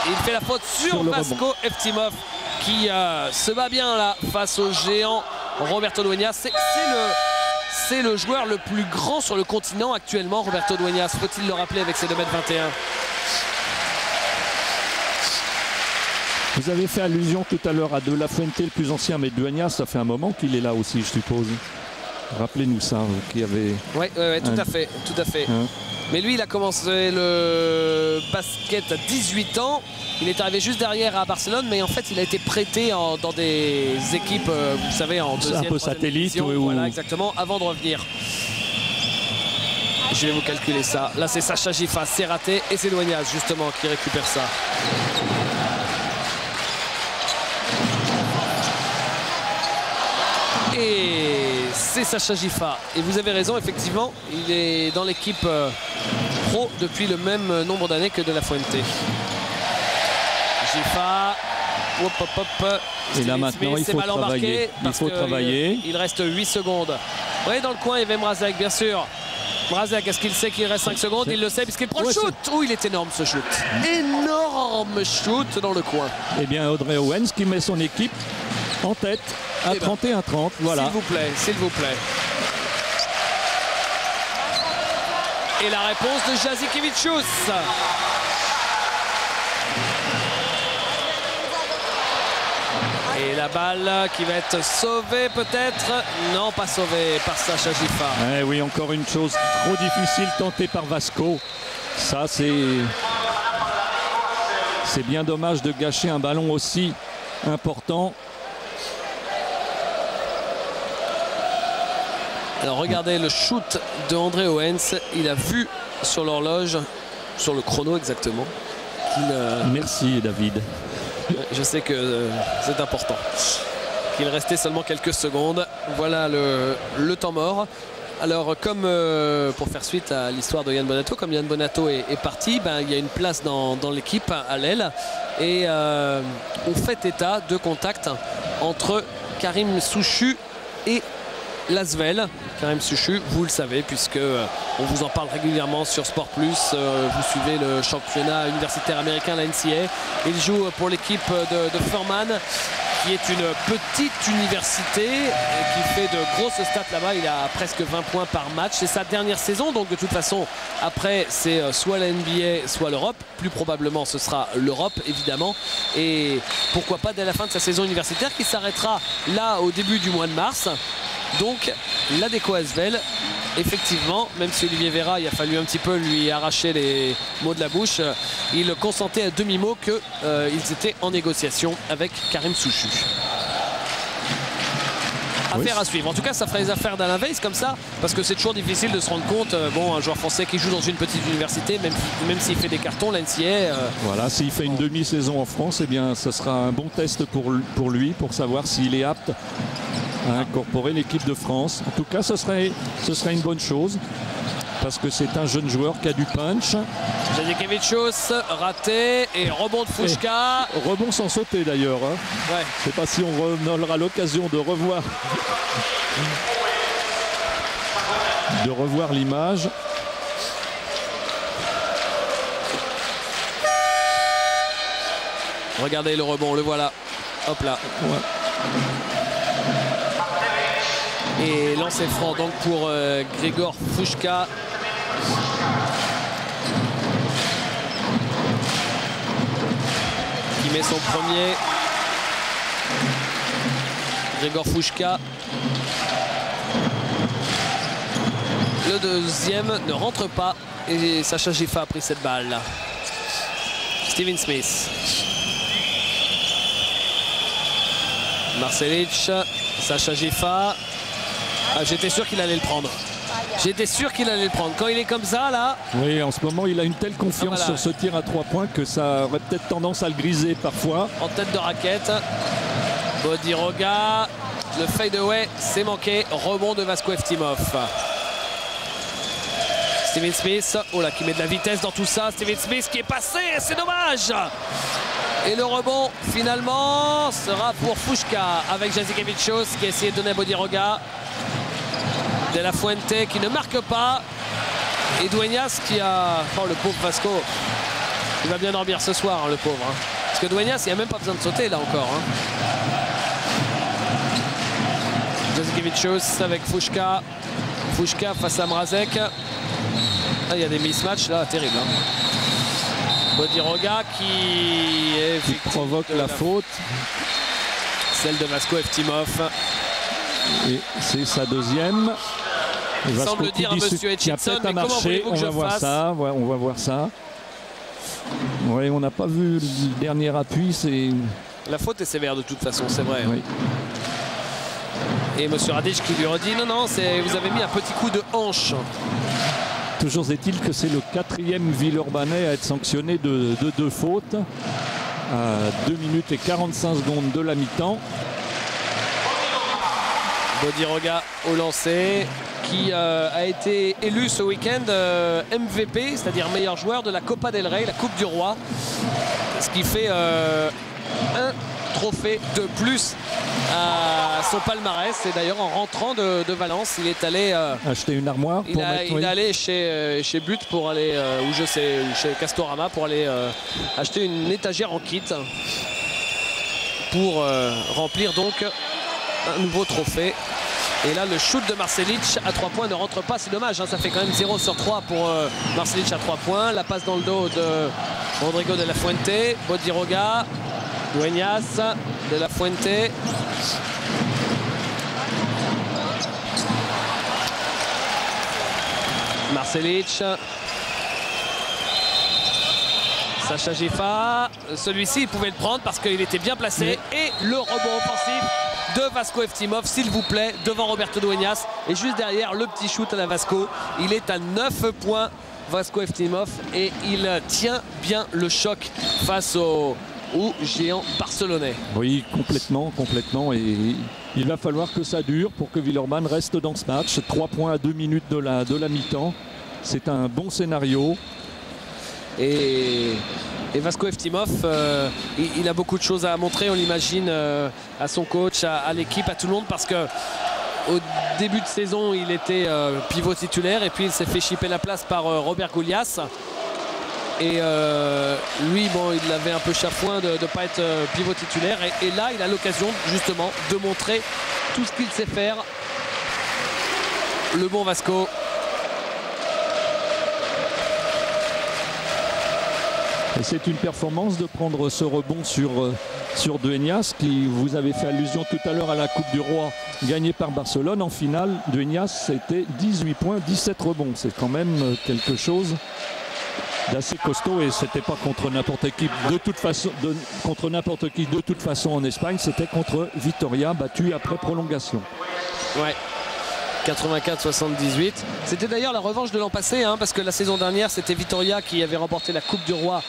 Il fait la faute sur Vasko Eftimov qui se bat bien là face au géant Roberto Dueñas. C'est le joueur le plus grand sur le continent actuellement, Roberto Dueñas. Faut-il le rappeler avec ses 2,21 m. Vous avez fait allusion tout à l'heure à De La Fuente, le plus ancien, mais Dueñas, ça fait un moment qu'il est là aussi, je suppose. Rappelez-nous ça, qu'il y avait... Oui, tout à fait, tout à fait. Mais lui, il a commencé le basket à 18 ans. Il est arrivé juste derrière à Barcelone, mais en fait, il a été prêté dans des équipes, vous savez, en deuxième, un peu satellite. Voilà, exactement, avant de revenir. Je vais vous calculer ça. Là, c'est Sacha Gifa, c'est raté, et c'est Dueñas, justement, qui récupère ça. Et c'est Sacha Gifa. Et vous avez raison, effectivement, il est dans l'équipe pro depuis le même nombre d'années que De La Fuente. Gifa. Hop, hop, hop. Et là maintenant, il faut travailler. Il faut travailler. Il reste 8 secondes. Oui, dans le coin, il y avait Mrazek, bien sûr. Mrazek, est-ce qu'il sait qu'il reste 5 secondes? Il le sait puisqu'il prend le shoot. Oh, il est énorme ce shoot. Énorme shoot dans le coin. Eh bien, Audrey Owens qui met son équipe en tête à 31-30. Voilà. S'il vous plaît, s'il vous plaît. Et la réponse de Jasikevičius. Et la balle qui va être sauvée peut-être. Non, pas sauvée par Sacha Gifa. Eh oui, encore une chose trop difficile tentée par Vasco. Ça, c'est bien dommage de gâcher un ballon aussi important. Alors regardez le shoot de André Owens. Il a vu sur l'horloge, sur le chrono exactement, qu'il... Merci David. Je sais que c'est important. Qu'il restait seulement quelques secondes. Voilà le temps mort. Alors comme pour faire suite à l'histoire de Yann Bonato, comme Yann Bonato est parti, il y a une place dans l'équipe à l'aile. Et on fait état de contact entre Karim Souchu et l'Asvel. Karim Souchu, vous le savez, puisque on vous en parle régulièrement sur Sport Plus. Vous suivez le championnat universitaire américain, la NCAA. Il joue pour l'équipe de Furman, qui est une petite université qui fait de grosses stats là-bas. Il a presque 20 points par match. C'est sa dernière saison, donc de toute façon, après, c'est soit la NBA, soit l'Europe. Plus probablement, ce sera l'Europe, évidemment. Et pourquoi pas dès la fin de sa saison universitaire, qui s'arrêtera là au début du mois de mars. Donc l'Adecco Asvel, effectivement, même si Olivier Vera, il a fallu un petit peu lui arracher les mots de la bouche, il consentait à demi-mot qu'ils étaient en négociation avec Karim Souchu. Affaire à suivre. En tout cas, ça ferait les affaires d'Alain Weiss comme ça, parce que c'est toujours difficile de se rendre compte. Bon, un joueur français qui joue dans une petite université, même s'il fait des cartons, l'NCAA... Voilà, s'il fait une demi-saison en France, eh bien, ce sera un bon test pour lui, pour savoir s'il est apte à incorporer l'équipe de France. En tout cas, ce serait une bonne chose, parce que c'est un jeune joueur qui a du punch. Jasikevičius raté et rebond de Fuška. Rebond sans sauter d'ailleurs. Hein. Ouais. Je ne sais pas si on aura l'occasion de revoir l'image. Regardez le rebond, le voilà. Hop là. Ouais. Et lancer franc donc pour Grigor Fuška. Qui met son premier. Grigor Fuška. Le deuxième ne rentre pas. Et Sacha Gifa a pris cette balle. Steven Smith. Marcelic. Sacha Gifa. Ah, j'étais sûr qu'il allait le prendre. J'étais sûr qu'il allait le prendre. Quand il est comme ça, là... Oui, en ce moment, il a une telle confiance sur ce tir à 3 points que ça aurait peut-être tendance à le griser parfois. En tête de raquette. Bodiroga. Le fadeaway, c'est manqué. Rebond de Vasko Eftimov. Steven Smith. Oh là, qui met de la vitesse dans tout ça. Steven Smith qui est passé. C'est dommage. Et le rebond, finalement, sera pour Fuška avec Jasikevičius qui a essayé de donner à Bodiroga. De La Fuente qui ne marque pas. Et Dueñas qui a... Oh, le pauvre Vasco. Il va bien dormir ce soir, hein, le pauvre. Hein. Parce que Dueñas, il n'y a même pas besoin de sauter, là, encore. Hein. Jasikevičius avec Fuška. Fuška face à Mrazek. Ah, il y a des mismatchs, là, terribles. Hein. Bodiroga qui est qui provoque la faute. Celle de Vasco Eftimov. Et c'est sa deuxième. Il semble dire à monsieur Etchison, mais comment voulez-vous que je fasse? Ça, ouais, on va voir ça. Ouais, on n'a pas vu le dernier appui. La faute est sévère de toute façon, c'est vrai. Oui. Et monsieur Radic qui lui redit non, non, vous avez mis un petit coup de hanche. Toujours est-il que c'est le 4e Villeurbanais à être sanctionné de 2 fautes à 2 minutes et 45 secondes de la mi-temps. Bodiroga au lancer, qui a été élu ce week-end MVP, c'est-à-dire meilleur joueur de la Copa del Rey, la Coupe du Roi. Ce qui fait un trophée de plus à son palmarès. Et d'ailleurs en rentrant de Valence, il est allé acheter une armoire il est allé chez But pour aller ou chez Castorama pour aller acheter une étagère en kit pour remplir donc un nouveau trophée. Et là le shoot de Marcelic à 3 points ne rentre pas, c'est dommage, hein, ça fait quand même 0 sur 3 pour Marcelic à 3 points. La passe dans le dos de Rodrigo de la Fuente, Bodiroga, Dueñas, de la Fuente. Marcelic. Sacha Gifa. Celui-ci, il pouvait le prendre parce qu'il était bien placé. Et le rebond offensif de Vasco Eftimov, s'il vous plaît, devant Roberto Dueñas. Et juste derrière, le petit shoot à la Vasco. Il est à 9 points, Vasco Eftimov. Et il tient bien le choc face au géant barcelonais. Oui, complètement. Et il va falloir que ça dure pour que Villeurbanne reste dans ce match. 3 points à 2 minutes de la mi-temps. C'est un bon scénario. Et Vasco Eftimov, il a beaucoup de choses à montrer, on l'imagine, à son coach, à l'équipe, à tout le monde, parce que au début de saison, il était pivot titulaire et puis il s'est fait chipper la place par Robert Goulias. Et lui, bon, il avait un peu chafouin de ne pas être pivot titulaire. Et là, il a l'occasion justement de montrer tout ce qu'il sait faire. Le bon Vasco. Et c'est une performance de prendre ce rebond sur Dueñas, qui vous avez fait allusion tout à l'heure à la Coupe du Roi gagnée par Barcelone. En finale, Dueñas, c'était 18 points, 17 rebonds. C'est quand même quelque chose d'assez costaud, et c'était pas contre n'importe qui de toute façon en Espagne, c'était contre Vitoria, battu après prolongation. Ouais. 84-78. C'était d'ailleurs la revanche de l'an passé, hein, parce que la saison dernière, c'était Vitoria qui avait remporté la Coupe du Roi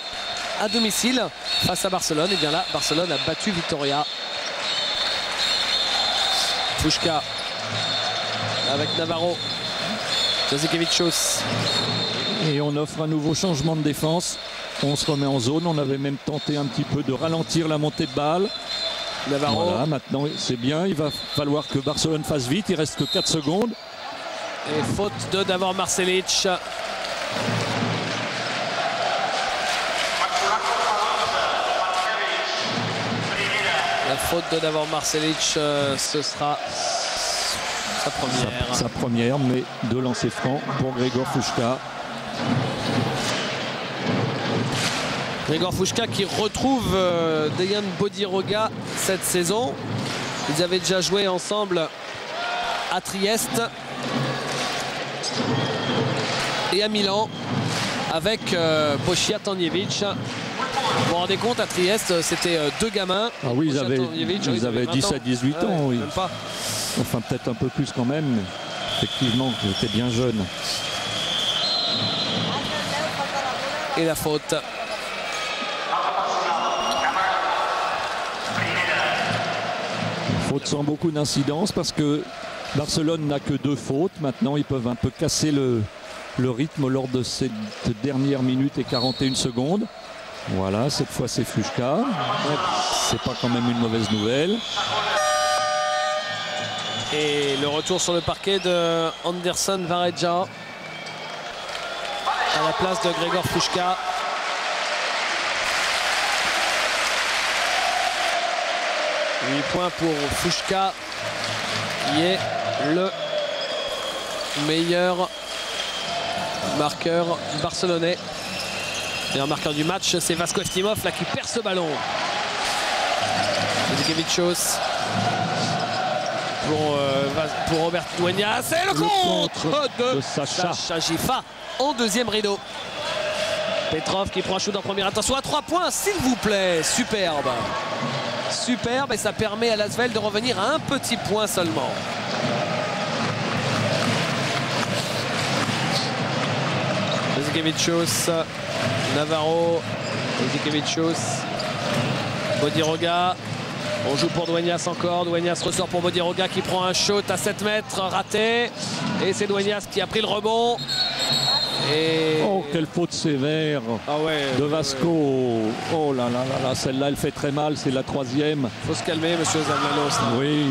à domicile face à Barcelone. Et bien là, Barcelone a battu Vitoria. Fushka avec Navarro. Jazikevichus. Et on offre un nouveau changement de défense. On se remet en zone. On avait même tenté un petit peu de ralentir la montée de balle. Navarro. Voilà, maintenant c'est bien. Il va falloir que Barcelone fasse vite. Il reste que 4 secondes. Et faute de Davor Marcelic. La faute de Davor Marcelic, ce sera sa première. Sa première, mais de lancer franc pour Grégor Fushka. Grégor Fushka qui retrouve Dejan Bodiroga cette saison. Ils avaient déjà joué ensemble à Trieste et à Milan avec Bošija Tanjević. Vous vous rendez compte, à Trieste, c'était 2 gamins. Ah oui, ils avaient 10 à 18 ans. Oui. Même pas. Enfin, peut-être un peu plus quand même. Mais effectivement, ils étaient bien jeunes. Et la faute. Faute sans beaucoup d'incidence parce que Barcelone n'a que 2 fautes. Maintenant, ils peuvent un peu casser le rythme lors de cette dernière minute et 41 secondes. Voilà, cette fois c'est Fushka. C'est pas quand même une mauvaise nouvelle. Et le retour sur le parquet de Anderson Varejão à la place de Grégor Fushka. « 8 points pour Fushka, qui est le meilleur marqueur barcelonais. Et en marqueur du match, c'est Vasko Eftimov là qui perd ce ballon. Jasikevičius pour Robert Dueñas. C'est le contre de Sacha Gifa en deuxième rideau. Petrov qui prend un shoot en première. Attention à 3 points, s'il vous plaît. Superbe. Superbe, et ça permet à l'Asvel de revenir à un petit point seulement. Jasikevičius, Navarro, Jasikevičius, Bodiroga. On joue pour Dueñas encore. Dueñas ressort pour Bodiroga qui prend un shoot à 7 mètres, raté. Et c'est Dueñas qui a pris le rebond. Et... Oh, quelle faute sévère de Vasko. Oh là là là là, celle-là, elle fait très mal. C'est la 3e. Il faut se calmer, monsieur Zamlanos. Oui,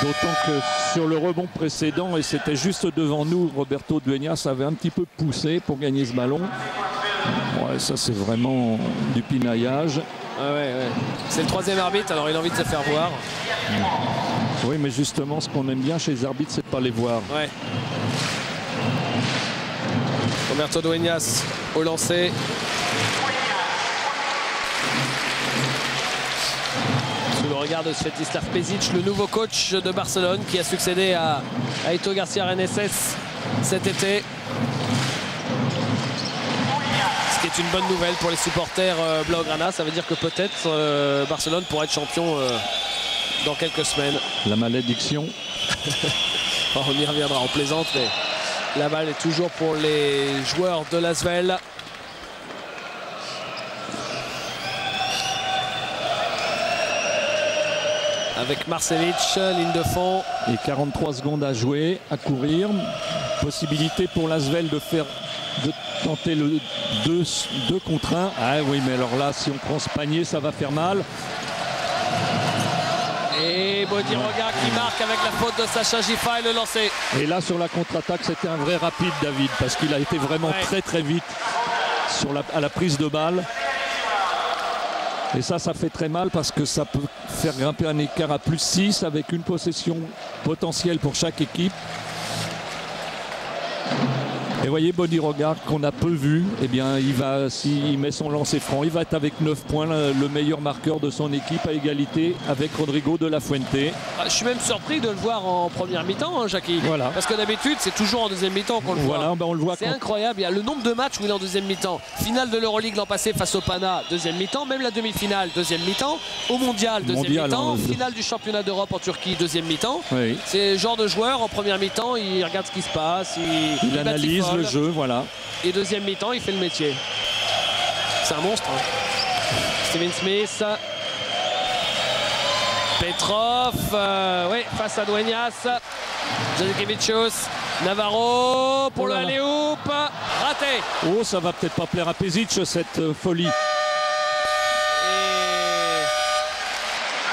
d'autant que sur le rebond précédent, et c'était juste devant nous, Roberto Dueñas avait un petit peu poussé pour gagner ce ballon. Ouais, ça, c'est vraiment du pinaillage. Ouais. C'est le 3e arbitre, alors il a envie de se faire voir. Oui, mais justement, ce qu'on aime bien chez les arbitres, c'est de ne pas les voir. Ouais. Roberto Dueñas au lancer. Sous le regard de Svetislav Pešić, le nouveau coach de Barcelone qui a succédé à Aitor Garcia Reneses cet été. Ce qui est une bonne nouvelle pour les supporters blaugrana. Ça veut dire que peut-être Barcelone pourrait être champion dans quelques semaines. La malédiction. On y reviendra, en plaisante, mais la balle est toujours pour les joueurs de l'Asvel. Avec Marcelic, ligne de fond. Et 43 secondes à jouer, à courir. Possibilité pour l'Asvel de tenter le 2 contre 1. Ah oui, mais alors là, si on prend ce panier, ça va faire mal. Et Bodiroga qui marque avec la faute de Sacha Gifa et le lancer. Et là, sur la contre-attaque, c'était un vrai rapide, David, parce qu'il a été vraiment très vite à la prise de balle. Et ça fait très mal parce que ça peut faire grimper un écart à +6 avec une possession potentielle pour chaque équipe. Et voyez Bodiroga qu'on a peu vu, eh bien s'il met son lancer franc, il va être avec 9 points, le meilleur marqueur de son équipe à égalité avec Rodrigo de la Fuente. Je suis même surpris de le voir en première mi-temps, hein, Jackie. Voilà. Parce que d'habitude c'est toujours en deuxième mi-temps qu'on le voit. Voilà, on le voit. C'est incroyable, il y a le nombre de matchs où il est en deuxième mi-temps. Finale de l'Euroleague l'an passé face au Pana, deuxième mi-temps, même la demi-finale, deuxième mi-temps. Au Mondial, deuxième mi-temps. Finale du championnat d'Europe en Turquie, deuxième mi-temps. Oui. C'est le genre de joueur en première mi-temps, il regarde ce qui se passe, il analyse le jeu, voilà. Et deuxième mi-temps, il fait le métier. C'est un monstre. Hein. Steven Smith. Petrov. Face à Dueñas. Jasikevičius. Navarro pour le alley-oop. Raté. Oh, ça va peut-être pas plaire à Pešić, cette folie.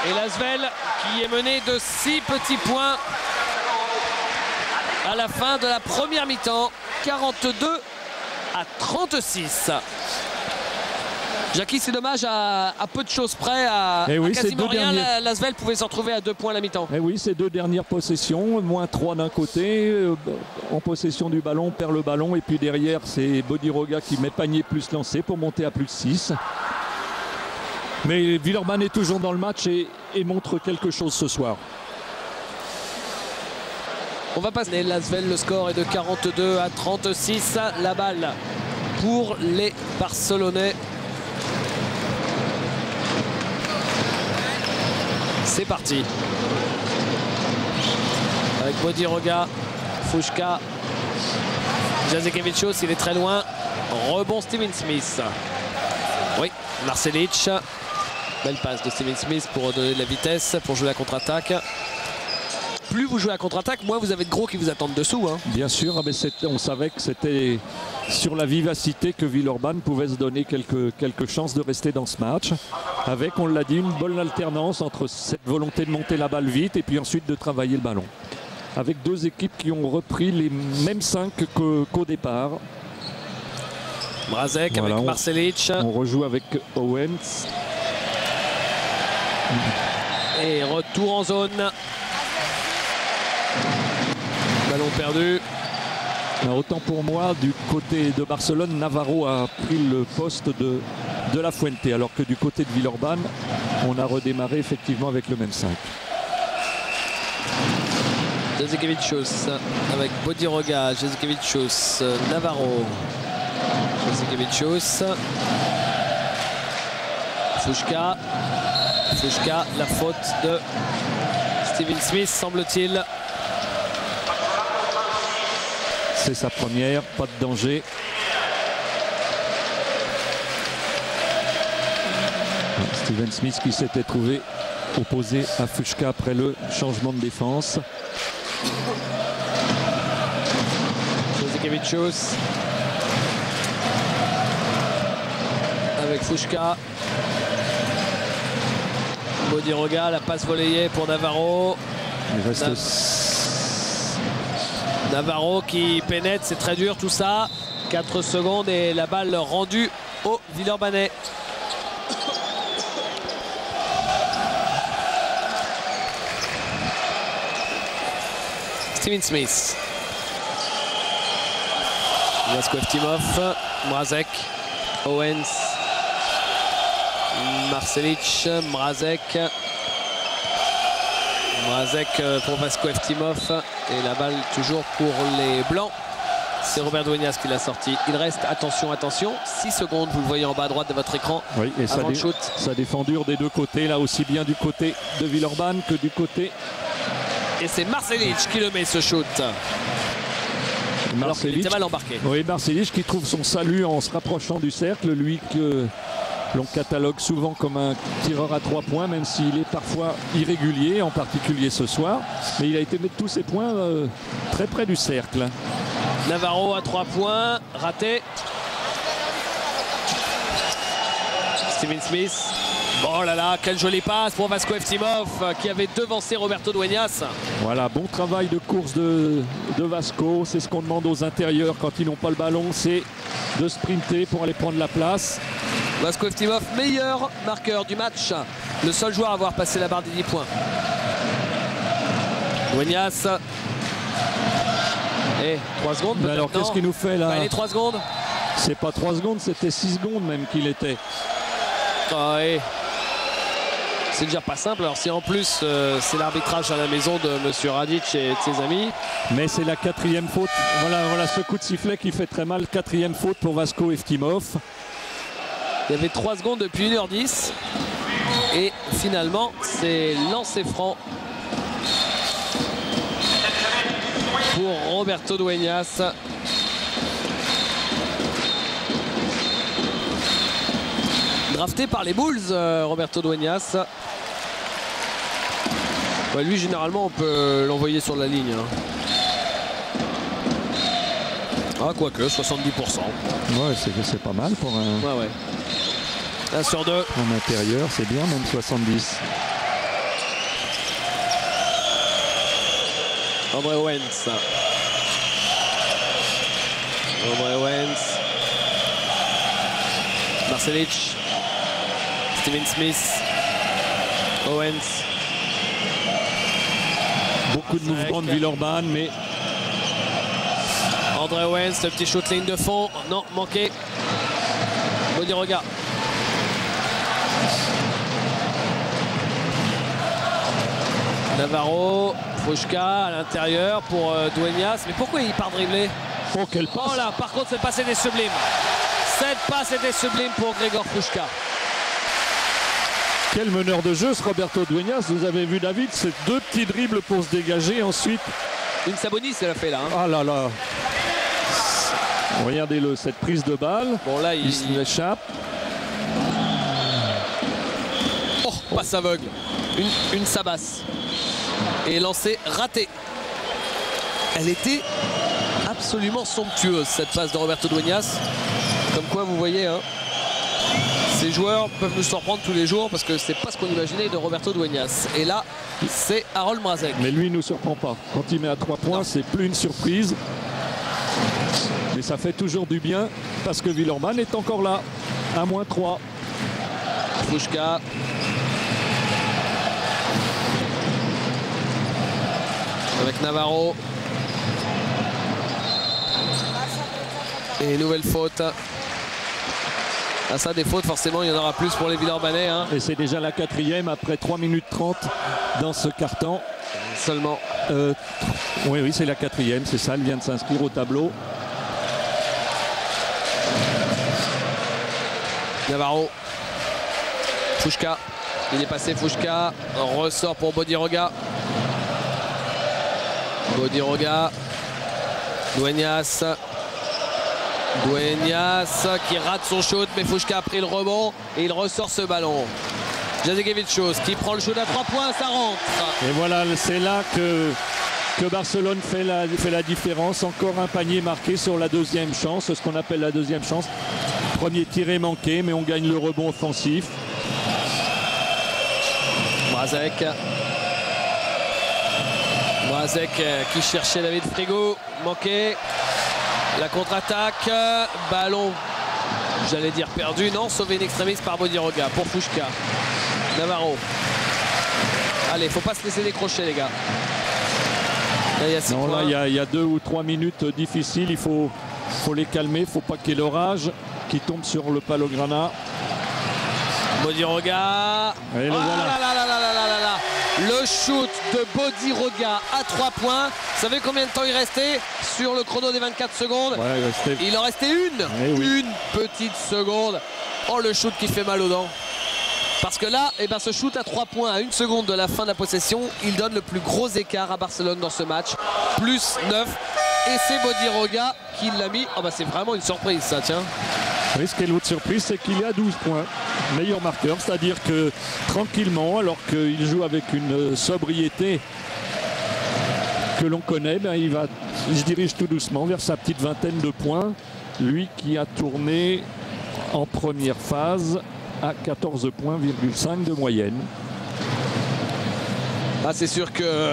Et l'Asvel qui est mené de 6 petits points à la fin de la première mi-temps. 42-36. Jackie, c'est dommage, à peu de choses près, à quasiment rien, l'Asvel pouvait s'en retrouver à 2 points à la mi-temps. Et oui, ces 2 dernières possessions, -3 d'un côté, en possession du ballon, on perd le ballon, et puis derrière, c'est Bodiroga qui met panier plus lancé pour monter à +6. Mais Villeurbanne est toujours dans le match et montre quelque chose ce soir. On va passer. L'Asvel, le score est de 42-36. La balle pour les Barcelonais. C'est parti. Avec Bodiroga, Fuška, Jasikevičius, il est très loin. Rebond Steven Smith. Oui, Marcelic. Belle passe de Steven Smith pour donner de la vitesse, pour jouer la contre-attaque. Plus vous jouez à contre-attaque, moins vous avez de gros qui vous attendent dessous. Hein. Bien sûr, mais on savait que c'était sur la vivacité que Villeurbanne pouvait se donner quelques chances de rester dans ce match. Avec, on l'a dit, une bonne alternance entre cette volonté de monter la balle vite et puis ensuite de travailler le ballon. Avec 2 équipes qui ont repris les mêmes 5 qu'au départ. Mrazek avec Marcelic. On rejoue avec Owens. Et retour en zone. Ballon perdu. Autant pour moi, du côté de Barcelone, Navarro a pris le poste de La Fuente, alors que du côté de Villeurbanne, on a redémarré effectivement avec le même 5. Jasikevičius avec Bodiroga, Jasikevičius, Navarro, Jasikevičius, Fuchka, la faute de Steven Smith semble-t-il. C'est sa première, pas de danger. Steven Smith qui s'était trouvé opposé à Fuchka après le changement de défense. Jasikevičius avec Fuchka. Bodiroga, la passe volleyée pour Navarro. Il reste Navarro qui pénètre, c'est très dur tout ça. 4 secondes et la balle rendue au Villeurbanais. Steven Smith. Vasko Eftimov, Mrazek, Owens, Marcelic, Mrazek pour Vasko Eftimov et la balle toujours pour les Blancs. C'est Robert Dueñas qui l'a sorti. Il reste, attention, 6 secondes, vous le voyez en bas à droite de votre écran. Oui, et avant le shoot. Ça défend dur des deux côtés, là aussi bien du côté de Villeurbanne que du côté. Et c'est Marcelic qui le met ce shoot. Alors qu'il était mal embarqué. Oui, Marcelic qui trouve son salut en se rapprochant du cercle, lui que l'on catalogue souvent comme un tireur à 3 points, même s'il est parfois irrégulier, en particulier ce soir. Mais il a été mettre tous ses points très près du cercle. Navarro à 3 points, raté. Steven Smith. Oh là là, quelle jolie passe pour Vasko Eftimov qui avait devancé Roberto Dueñas. Voilà, bon travail de course de Vasko. C'est ce qu'on demande aux intérieurs quand ils n'ont pas le ballon, c'est de sprinter pour aller prendre la place. Vasko Eftimov, meilleur marqueur du match. Le seul joueur à avoir passé la barre des 10 points. Dueñas. Et 3 secondes. Mais alors qu'est-ce qu'il nous fait là? Les 3 secondes. C'est pas 3 secondes, c'était 6 secondes même qu'il était. Ah oui. C'est déjà pas simple. Alors si en plus c'est l'arbitrage à la maison de Monsieur Radic et de ses amis. Mais c'est la 4e faute. Voilà ce coup de sifflet qui fait très mal. 4e faute pour Vasko Eftimov. Il y avait 3 secondes depuis 1h10. Et finalement c'est lancé franc pour Roberto Dueñas. Drafté par les Bulls, Roberto Dueñas. Ouais, lui, généralement, on peut l'envoyer sur la ligne. Ah, quoique, 70%. Ouais, c'est pas mal pour un... Ouais. 1 sur 2. En intérieur, c'est bien, même 70. André Owens. Marcelic. Steven Smith. Owens. Beaucoup de mouvements de Villeurbanne, mais... André Owens, le petit shoot ligne de fond. Non, manqué. Bodiroga. Navarro. Fuchka à l'intérieur pour Dueñas. Mais pourquoi il part dribbler? Oh, quelle passe! Oh là, par contre, cette passe était sublime. Cette passe était sublime pour Gregor Fuchka. Quel meneur de jeu ce Roberto Dueñas. Vous avez vu David, c'est 2 petits dribbles pour se dégager. Ensuite, une Sabonis, elle a fait là. Ah là là. Regardez-le, cette prise de balle. Bon là, il échappe. Oh, passe aveugle. Une sabasse. Et lancé raté. Elle était absolument somptueuse, cette passe de Roberto Dueñas. Comme quoi, vous voyez, hein, ces joueurs peuvent nous surprendre tous les jours parce que c'est pas ce qu'on imaginait de Roberto Dueñas. Et là, c'est Harold Mrazek. Mais lui, il nous surprend pas. Quand il met à 3 points, c'est plus une surprise. Mais ça fait toujours du bien parce que Villeurbanne est encore là, à -3. Fuchka. Avec Navarro. Et nouvelle faute. Ah, ça, des fautes, forcément, il y en aura plus pour les Villeurbanais. Hein. Et c'est déjà la 4e après 3 minutes 30 dans ce carton. Seulement. Oui, c'est la 4e, c'est ça, elle vient de s'inscrire au tableau. Navarro. Fouchka. Il est passé, Fouchka. Ressort pour Bodiroga. Bodiroga. Dueñas. Dueñas qui rate son shoot, mais Fouchka a pris le rebond et il ressort ce ballon. Jazekevičius qui prend le shoot à 3 points, ça rentre. Et voilà, c'est là que Barcelone fait la différence. Encore un panier marqué sur la 2e chance, ce qu'on appelle la 2e chance. Premier tiré manqué, mais on gagne le rebond offensif. Mrazek. Mrazek qui cherchait David Frigo, manqué. La contre-attaque, ballon, j'allais dire perdu, non, sauvé in extremis par Bodiroga pour Fouchka. Navarro. Allez, faut pas se laisser décrocher, les gars. Là, il y a 2 ou 3 minutes difficiles, il faut les calmer, il ne faut pas qu'il y ait l'orage qui tombe sur le Palograna. Bodiroga. Et le shoot de Bodiroga à 3 points. Vous savez combien de temps il restait sur le chrono des 24 secondes? Il en restait une. Une petite seconde. Oh, le shoot qui fait mal aux dents. Parce que là, ce shoot à 3 points à 1 seconde de la fin de la possession, il donne le plus gros écart à Barcelone dans ce match. Plus 9. Et c'est Bodiroga qui l'a mis. Oh, c'est vraiment une surprise, ça, tiens. Oui, ce qui est l'autre surprise, c'est qu'il est à 12 points. Meilleur marqueur, c'est-à-dire que tranquillement, alors qu'il joue avec une sobriété que l'on connaît, il se dirige tout doucement vers sa petite vingtaine de points. Lui qui a tourné en première phase à 14 points,5 de moyenne. C'est sûr que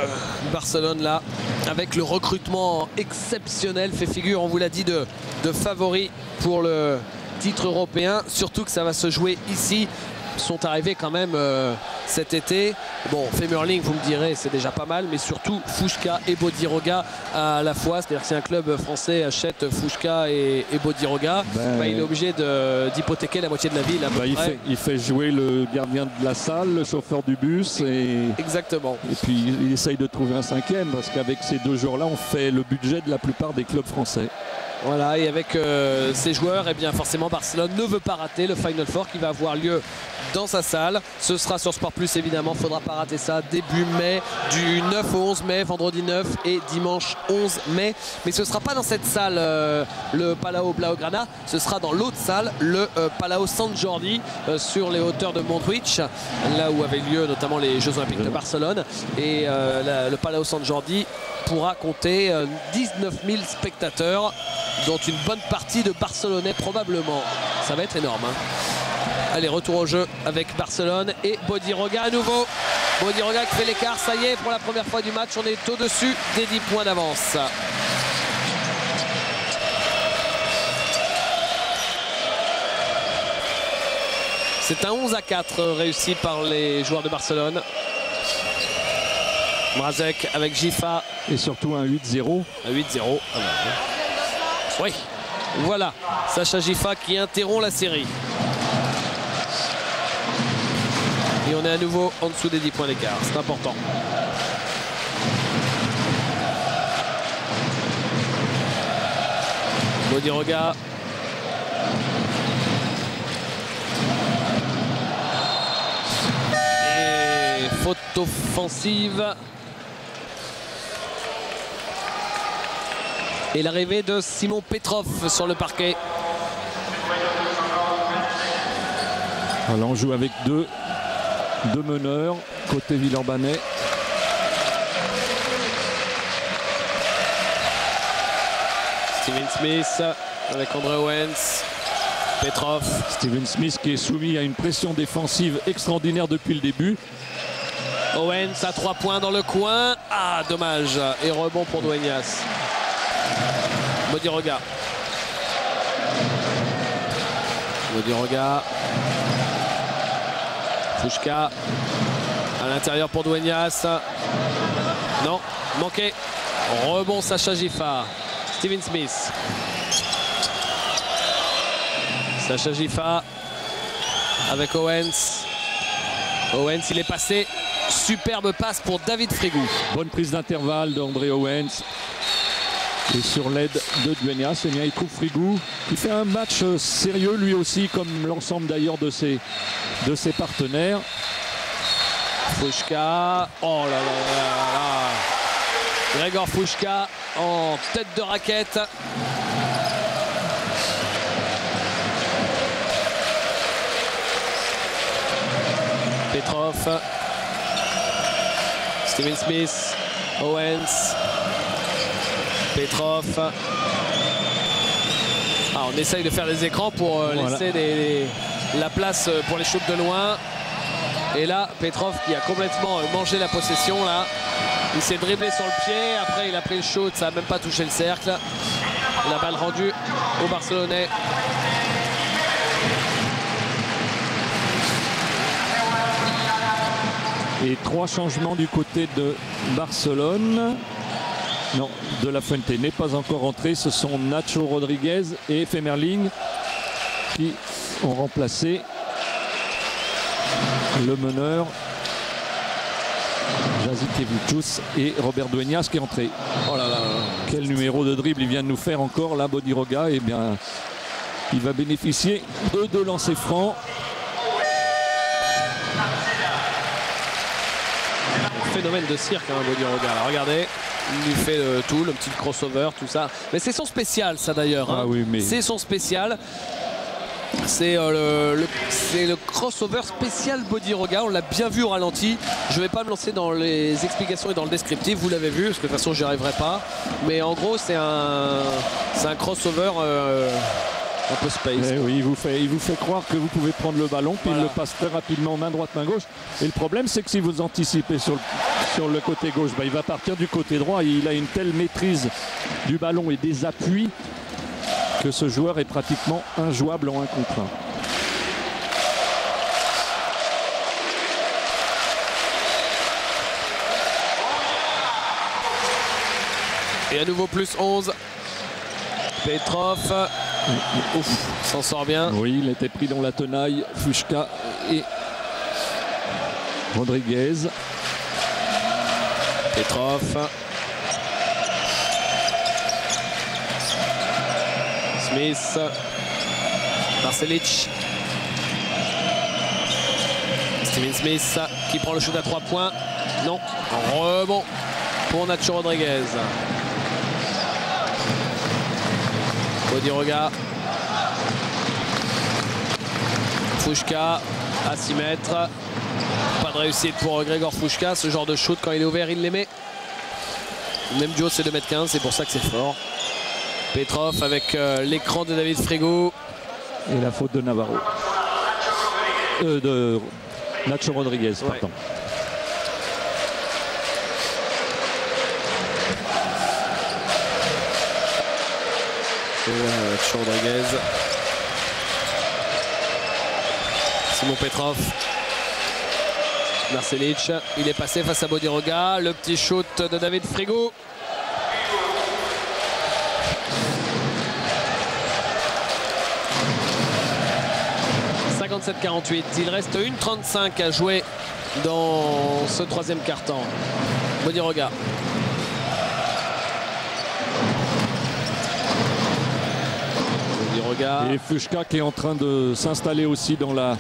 Barcelone, là, avec le recrutement exceptionnel, fait figure, on vous l'a dit, de favori pour le titre européen. Surtout que ça va se jouer ici. Ils sont arrivés quand même cet été. Bon, Femerling, vous me direz, c'est déjà pas mal, mais surtout Fouchka et Bodiroga à la fois. C'est-à-dire que si un club français achète Fouchka et Bodiroga, il est obligé d'hypothéquer la moitié de la ville. Il fait jouer le gardien de la salle, le chauffeur du bus. Exactement. Et puis il essaye de trouver un 5e, parce qu'avec ces 2 joueurs-là, on fait le budget de la plupart des clubs français. Voilà, et avec ces joueurs, forcément Barcelone ne veut pas rater le Final Four qui va avoir lieu dans sa salle. Ce sera sur Sport Plus, évidemment, il ne faudra pas rater ça. Début mai, du 9 au 11 mai, vendredi 9 et dimanche 11 mai. Mais ce ne sera pas dans cette salle, le Palau Blaugrana, ce sera dans l'autre salle, le Palau Sant Jordi, sur les hauteurs de Montjuïc, là où avaient lieu notamment les Jeux Olympiques de Barcelone. Et le Palau Sant Jordi pourra compter 19 000 spectateurs, dont une bonne partie de Barcelonais probablement. Ça va être énorme. Allez, retour au jeu avec Barcelone et Bodiroga à nouveau. Bodiroga qui fait l'écart, ça y est, pour la première fois du match, on est au-dessus des 10 points d'avance. C'est un 11-4 réussi par les joueurs de Barcelone. Mrazek avec Gifa. Et surtout un 8-0. Un 8-0. Oui, voilà, Sacha Gifa qui interrompt la série. Et on est à nouveau en dessous des 10 points d'écart, c'est important. Bodiroga. Et faute offensive. Et l'arrivée de Simon Petrov sur le parquet. Alors on joue avec deux meneurs côté Villeurbanais. Steven Smith avec André Owens. Petrov. Steven Smith qui est soumis à une pression défensive extraordinaire depuis le début. Owens à 3 points dans le coin. Ah, dommage. Et rebond pour Dueñas. Bodiroga. Bodiroga. Fouchka. À l'intérieur pour Dueñas. Non, manqué. Rebond Sacha Gifa. Steven Smith. Sacha Gifa avec Owens. Owens, il est passé. Superbe passe pour David Frigou. Bonne prise d'intervalle d'André Owens. Et sur l'aide de Dueñas, eh bien, il trouve Frigou qui fait un match sérieux lui aussi, comme l'ensemble d'ailleurs de ses partenaires. Fouchka. Oh là là là là. Grégor Fouchka en tête de raquette. Petrov. Steven Smith. Owens. Petrov. Ah, on essaye de faire des écrans pour laisser la place pour les shoots de loin. Et là, Petrov qui a complètement mangé la possession là. Il s'est dribblé sur le pied. Après, il a pris le shoot. Ça n'a même pas touché le cercle. La balle rendue au Barcelonais. Et 3 changements du côté de Barcelone. Non, De La Fuente n'est pas encore entré. Ce sont Nacho Rodriguez et Femerling qui ont remplacé le meneur Jasikevičius et Robert Dueñas qui est entré. Oh là là. Quel numéro de dribble il vient de nous faire encore là, Bodiroga. Eh bien, il va bénéficier de 2 lancers francs. Phénomène de cirque, hein, Bodiroga. Alors, regardez, il fait tout, le petit crossover, tout ça. Mais c'est son spécial, ça d'ailleurs. Hein. Ah oui, mais... C'est son spécial. C'est le crossover spécial Bodiroga. On l'a bien vu au ralenti. Je ne vais pas me lancer dans les explications et dans le descriptif. Vous l'avez vu, parce que de toute façon, j'y arriverai pas. Mais en gros, c'est un crossover un peu space. Oui, il vous fait croire que vous pouvez prendre le ballon, puis il le passe très rapidement main droite, main gauche. Et le problème, c'est que si vous anticipez sur le côté gauche, il va partir du côté droit. Il a une telle maîtrise du ballon et des appuis que ce joueur est pratiquement injouable en 1 contre 1. Et à nouveau plus 11. Petrov. Ouf, s'en sort bien. Oui, il était pris dans la tenaille. Fouchka et Rodriguez. Petrov. Smith. Marcelic. Steven Smith qui prend le shoot à 3 points. Non. Rebond pour Nacho Rodriguez. Bodiroga. Fouchka à 6 mètres. Pas de réussite pour Grégor Fouchka. Ce genre de shoot, quand il est ouvert, il les met. Même duo, c'est 2,15 m. C'est pour ça que c'est fort. Petrov avec l'écran de David Frigou. Et la faute de Navarro. De Nacho Rodriguez, pardon. Nacho Rodriguez. Simon Petrov. Marcelic. Il est passé face à Bodiroga. Le petit shoot de David Frigou. « 47-48. Il reste 1:35 à jouer dans ce 3e quart-temps. Bodiroga. Et Fouchka qui est en train de s'installer aussi dans la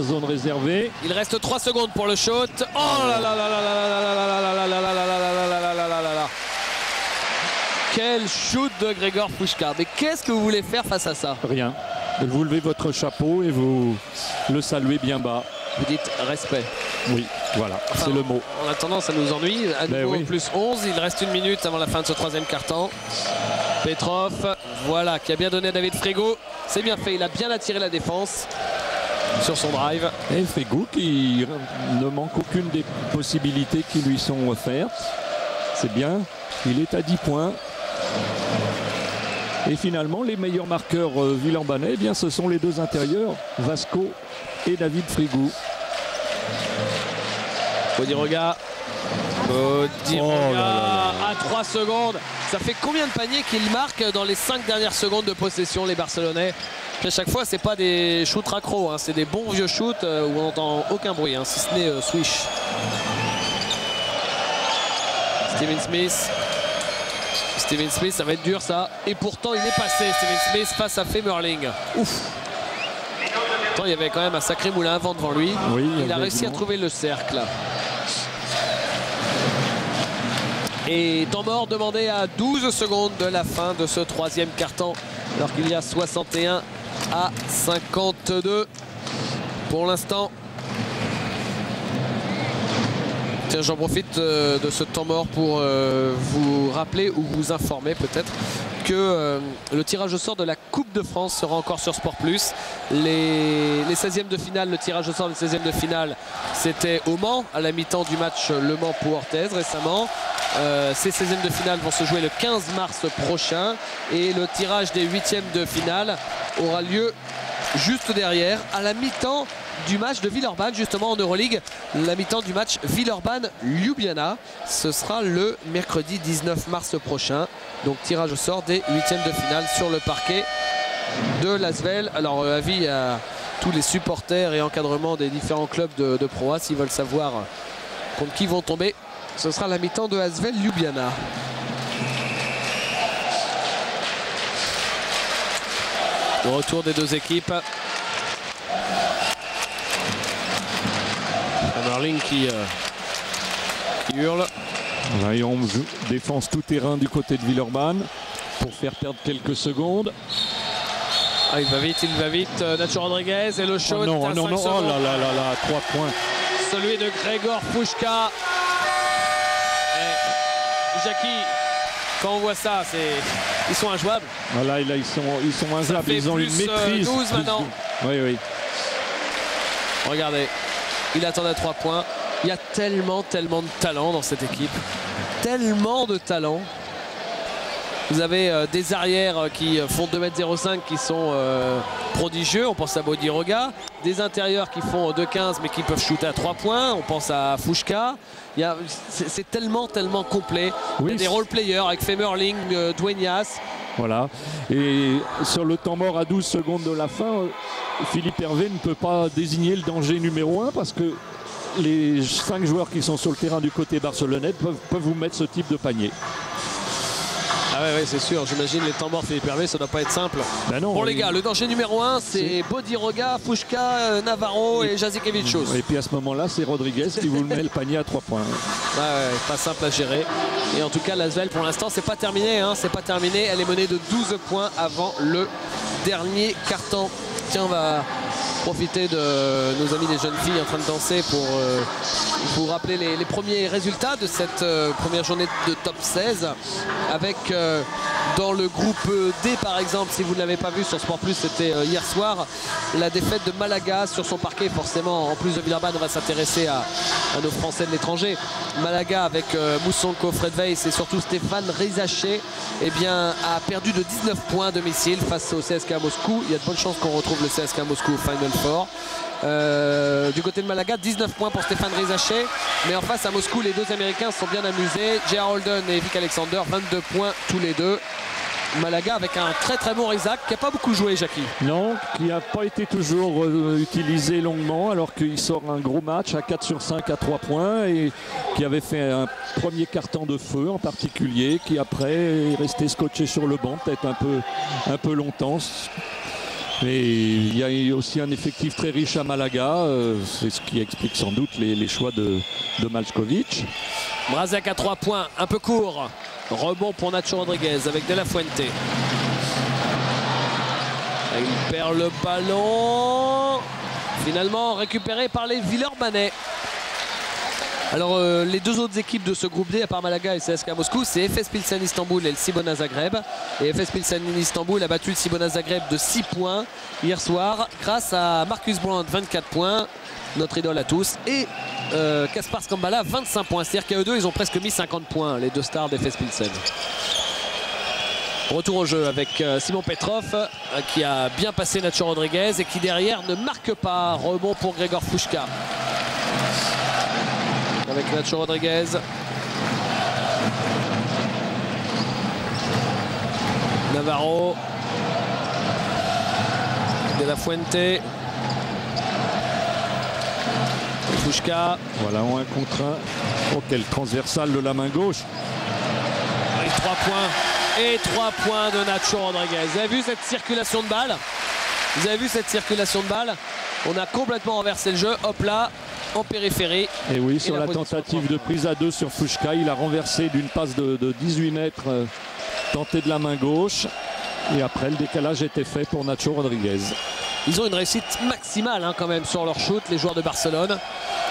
zone réservée. Il reste 3 secondes pour le shoot. Oh là là là là là là là là là là là là là là là là. Quel shoot de Grégor Fouchka. Mais qu'est-ce que vous voulez faire face à ça? Rien. Vous levez votre chapeau et vous le saluez bien bas. Vous dites respect. Oui, voilà, enfin, c'est le mot. En attendant, ça nous ennuie. À nouveau, oui. Plus 11. Il reste 1 minute avant la fin de ce 3e quart-temps. Petrov, voilà, qui a bien donné à David Frigou. C'est bien fait, il a bien attiré la défense sur son drive. Et Frigou qui ne manque aucune des possibilités qui lui sont offertes. C'est bien, il est à 10 points. Et finalement, les meilleurs marqueurs villeurbanais, eh bien, ce sont les 2 intérieurs, Vasco et David Frigou. Bodiroga. À 3 secondes. Ça fait combien de paniers qu'il marque dans les 5 dernières secondes de possession, les Barcelonais? À chaque fois, c'est pas des shoots raccro, hein, c'est des bons vieux shoots où on n'entend aucun bruit, hein, si ce n'est swish. Steven Smith. Steven Smith, ça va être dur ça. Et pourtant, il est passé, Steven Smith, face à Femerling. Ouf. Pourtant, il y avait quand même un sacré moulin à vent devant lui. Oui, il a réussi à trouver le cercle. Et temps mort demandé à 12 secondes de la fin de ce troisième quart-temps. Alors qu'il y a 61 à 52 pour l'instant. Tiens, j'en profite de ce temps mort pour vous rappeler ou vous informer peut-être que le tirage au sort de la Coupe de France sera encore sur Sport Plus. Les 16e de finale, le tirage au sort des 16e de finale, c'était au Mans, à la mi-temps du match Le Mans pour Orthez récemment. Ces 16e de finale vont se jouer le 15 mars prochain et le tirage des 8e de finale aura lieu juste derrière, à la mi-temps du match de Villeurbanne, justement en Euroleague, la mi-temps du match Villeurbanne-Ljubljana. Ce sera le mercredi 19 mars prochain. Donc tirage au sort des 8e de finale sur le parquet de l'Asvel. Alors avis à tous les supporters et encadrements des différents clubs de Pro A, s'ils veulent savoir contre qui vont tomber, ce sera la mi-temps de Asvel-Ljubljana. Le retour des deux équipes. Femerling qui hurle. Là, et on défense tout terrain du côté de Villeurbanne pour faire perdre quelques secondes. Ah, il va vite, Nacho Rodriguez et le shot. Oh non, non, non, oh là là là là, 3 points. Celui de Gregor Puška. Et Jackie, quand on voit ça, ils sont injouables. Voilà, là, ils sont injouables, ils ont une maîtrise. 12 maintenant. Oui, oui. Regardez, il attendait 3 points. Il y a tellement de talent dans cette équipe. Tellement de talent. Vous avez des arrières qui font 2,05 m qui sont prodigieux. On pense à Bodiroga. Des intérieurs qui font 2,15 mais qui peuvent shooter à 3 points. On pense à Puška. C'est tellement complet. Oui, il y a des role-players avec Femerling, Dueñas. Voilà. Et sur le temps mort à 12 secondes de la fin, Philippe Hervé ne peut pas désigner le danger numéro 1 parce que les 5 joueurs qui sont sur le terrain du côté barcelonais peuvent vous mettre ce type de panier. Ah ouais, c'est sûr, j'imagine les temps morts Philippe Hervé, ça ne doit pas être simple. Ben non, pour les gars, le danger numéro 1, c'est Bodiroga, Puška, Navarro et Jasikevičius. Et puis à ce moment-là, c'est Rodriguez qui vous met le panier à 3 points. Ouais, pas simple à gérer. Et en tout cas, l'Asvel, pour l'instant, c'est pas terminé. Hein, c'est pas terminé. Elle est menée de 12 points avant le dernier quart-temps. Tiens, on va profiter de nos amis des jeunes filles en train de danser pour vous rappeler les premiers résultats de cette première journée de top 16 avec dans le groupe D par exemple, si vous ne l'avez pas vu sur Sport Plus, c'était hier soir, la défaite de Malaga sur son parquet. Forcément, en plus de Villeurbanne, on va s'intéresser à nos Français de l'étranger. Malaga avec Moussonko, Fred Weiss et surtout Stéphane Rizaché, eh bien, a perdu de 19 points à domicile face au CSKA Moscou. Il y a de bonnes chances qu'on retrouve le CSKA Moscou au Final Four. Du côté de Malaga, 19 points pour Stéphane Rizaché, mais en face à Moscou, les deux Américains se sont bien amusés. J.R. Holden et Vic Alexander, 22 points tous les deux. Malaga avec un très bon Rizak qui n'a pas beaucoup joué, Jackie. Non, qui n'a pas été toujours utilisé longuement, alors qu'il sort un gros match à 4 sur 5 à 3 points et qui avait fait un premier carton de feu en particulier, qui après est resté scotché sur le banc peut-être un peu longtemps. Mais il y a aussi un effectif très riche à Malaga, c'est ce qui explique sans doute les choix de Maljkovic. Mrazek à 3 points, un peu court. Rebond pour Nacho Rodriguez avec De La Fuente. Il perd le ballon. Finalement récupéré par les Villeurbanais. Alors les deux autres équipes de ce groupe D, à part Malaga et CSKA Moscou, c'est Efes Pilsen Istanbul et le Cibona Zagreb. Et Efes Pilsen Istanbul a battu le Cibona Zagreb de 6 points hier soir grâce à Marcus Brown, 24 points, notre idole à tous, et Kaspar Skambala, 25 points. C'est-à-dire qu'à eux deux, ils ont presque mis 50 points, les deux stars d'Efes Pilsen. Retour au jeu avec Simon Petrov qui a bien passé Nacho Rodriguez et qui derrière ne marque pas. Rebond pour Gregor Puška. Avec Nacho Rodriguez. Navarro. De La Fuente. Fouchka. Voilà, en 1 contre 1. Oh, quel transversal de la main gauche. Et 3 points. Et 3 points de Nacho Rodriguez. Vous avez vu cette circulation de balle? Vous avez vu cette circulation de balle? On a complètement renversé le jeu. Hop là, en périphérie. Et oui, sur la tentative de prise à 2 sur Fouchka, il a renversé d'une passe de 18 mètres, tenté de la main gauche. Et après, le décalage était fait pour Nacho Rodriguez. Ils ont une réussite maximale quand même sur leur shoot, les joueurs de Barcelone.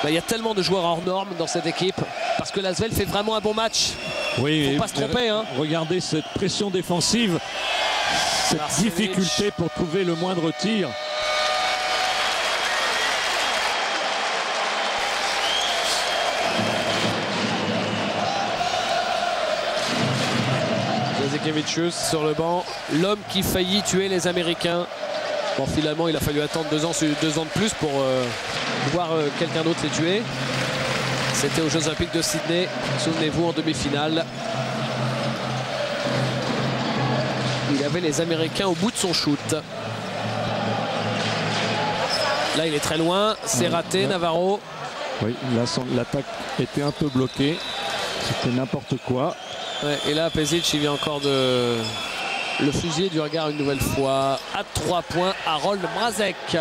Il y a tellement de joueurs hors normes dans cette équipe parce que l'Asvel fait vraiment un bon match. Oui, il ne faut pas se tromper. Regardez cette pression défensive, cette difficulté pour trouver le moindre tir. Jasikevicius sur le banc, l'homme qui faillit tuer les Américains. Bon, finalement, il a fallu attendre 2 ans de plus pour voir quelqu'un d'autre les tuer. C'était aux Jeux Olympiques de Sydney, souvenez-vous, en demi-finale. Il avait les Américains au bout de son shoot. Là, il est très loin, c'est raté, Navarro. Oui, là, l'attaque était un peu bloquée. C'était n'importe quoi. Ouais, et là, Pezic, il vient encore de le fusiller du regard une nouvelle fois. À 3 points, Harold Mrazek.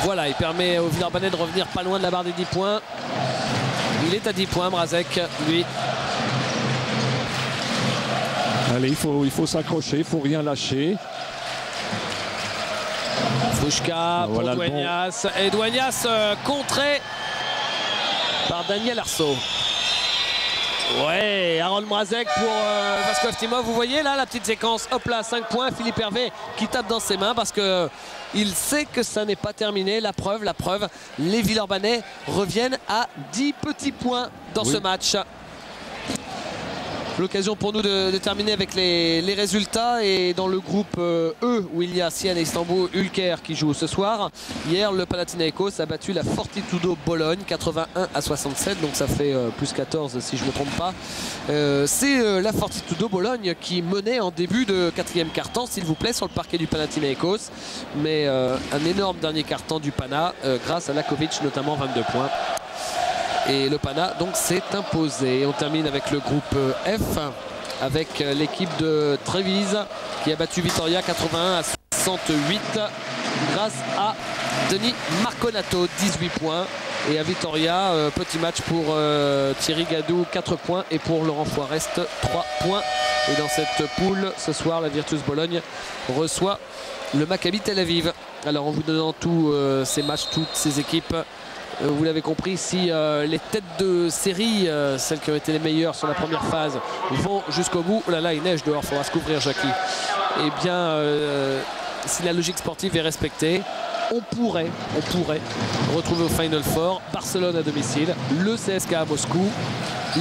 Voilà, il permet au Villeurbanais de revenir pas loin de la barre des 10 points. Il est à 10 points, Mrazek, lui. Allez, il faut s'accrocher, il ne faut rien lâcher. Fouchka pour Dueñas. Et Dueñas contré par Daniel Arceau. Ouais, Harold Mrazek pour Vasco Eftimov. Vous voyez là la petite séquence. Hop là, 5 points. Philippe Hervé qui tape dans ses mains parce que il sait que ça n'est pas terminé. La preuve. Les Villeurbanais reviennent à 10 petits points dans ce match. L'occasion pour nous de terminer avec les résultats et dans le groupe E où il y a Sienne et Istanbul, Ulker qui joue ce soir. Hier le Panathinaikos a battu la Fortitudo Bologne 81-67, donc ça fait plus 14 si je ne me trompe pas. C'est la Fortitudo Bologne qui menait en début de 4e quart-temps, s'il vous plaît, sur le parquet du Panathinaikos, mais un énorme dernier quart-temps du Pana grâce à Lakovic, notamment 22 points. Et le Pana donc s'est imposé. On termine avec le groupe F avec l'équipe de Trévise qui a battu Vitoria 81-68 grâce à Denis Marconato, 18 points. Et à Vitoria, petit match pour Thierry Gadou, 4 points. Et pour Laurent Foirest, 3 points. Et dans cette poule, ce soir, la Virtus Bologne reçoit le Maccabi Tel Aviv. Alors en vous donnant tous ces matchs, toutes ces équipes, vous l'avez compris, si les têtes de série, celles qui ont été les meilleures sur la première phase, vont jusqu'au bout. Oh là là, il neige dehors, il faudra se couvrir, Jackie. Eh bien, si la logique sportive est respectée, on pourrait retrouver au Final Four Barcelone à domicile, le CSKA à Moscou,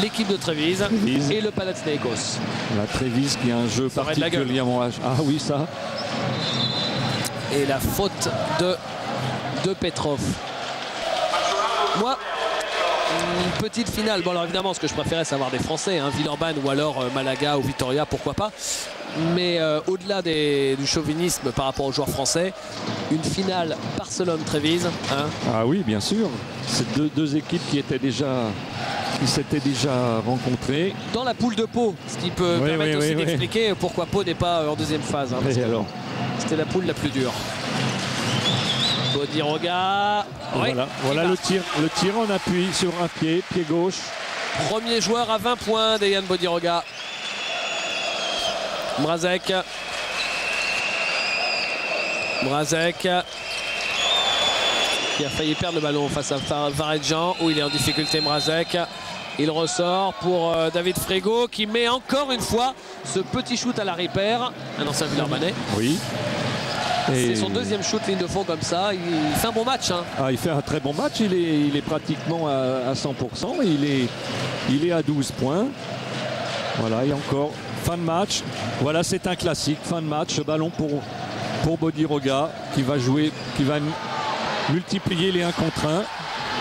l'équipe de Trévise et le Panathinaikos. La Trévise qui a un jeu particulièrement... Ah oui, ça. Et la faute de Petrov. Moi, une petite finale. Bon, alors évidemment, ce que je préférais, c'est avoir des Français, Villeurbanne ou alors Malaga ou Vitoria, pourquoi pas. Mais au-delà du chauvinisme par rapport aux joueurs français, une finale Barcelone-Trévise. Ah oui, bien sûr. C'est deux équipes qui s'étaient déjà rencontrées. Dans la poule de Pau, ce qui peut permettre aussi d'expliquer pourquoi Pau n'est pas en deuxième phase. C'était la poule la plus dure. Bodiroga. Voilà le tir en appui sur un pied gauche. Premier joueur à 20 points d'Eyan Bodiroga. Mrazek qui a failli perdre le ballon face à Varedjan où il est en difficulté. Mrazek, il ressort pour David Frego qui met encore une fois ce petit shoot à la ripère, un ancien Villeurbanais. Oui. C'est son deuxième shoot ligne de fond comme ça. Il fait un bon match. Il fait un très bon match. Il est pratiquement à 100%. Il est à 12 points. Voilà, et encore fin de match. Voilà, c'est un classique. Fin de match. Ballon pour Bodiroga qui va multiplier les 1 contre 1.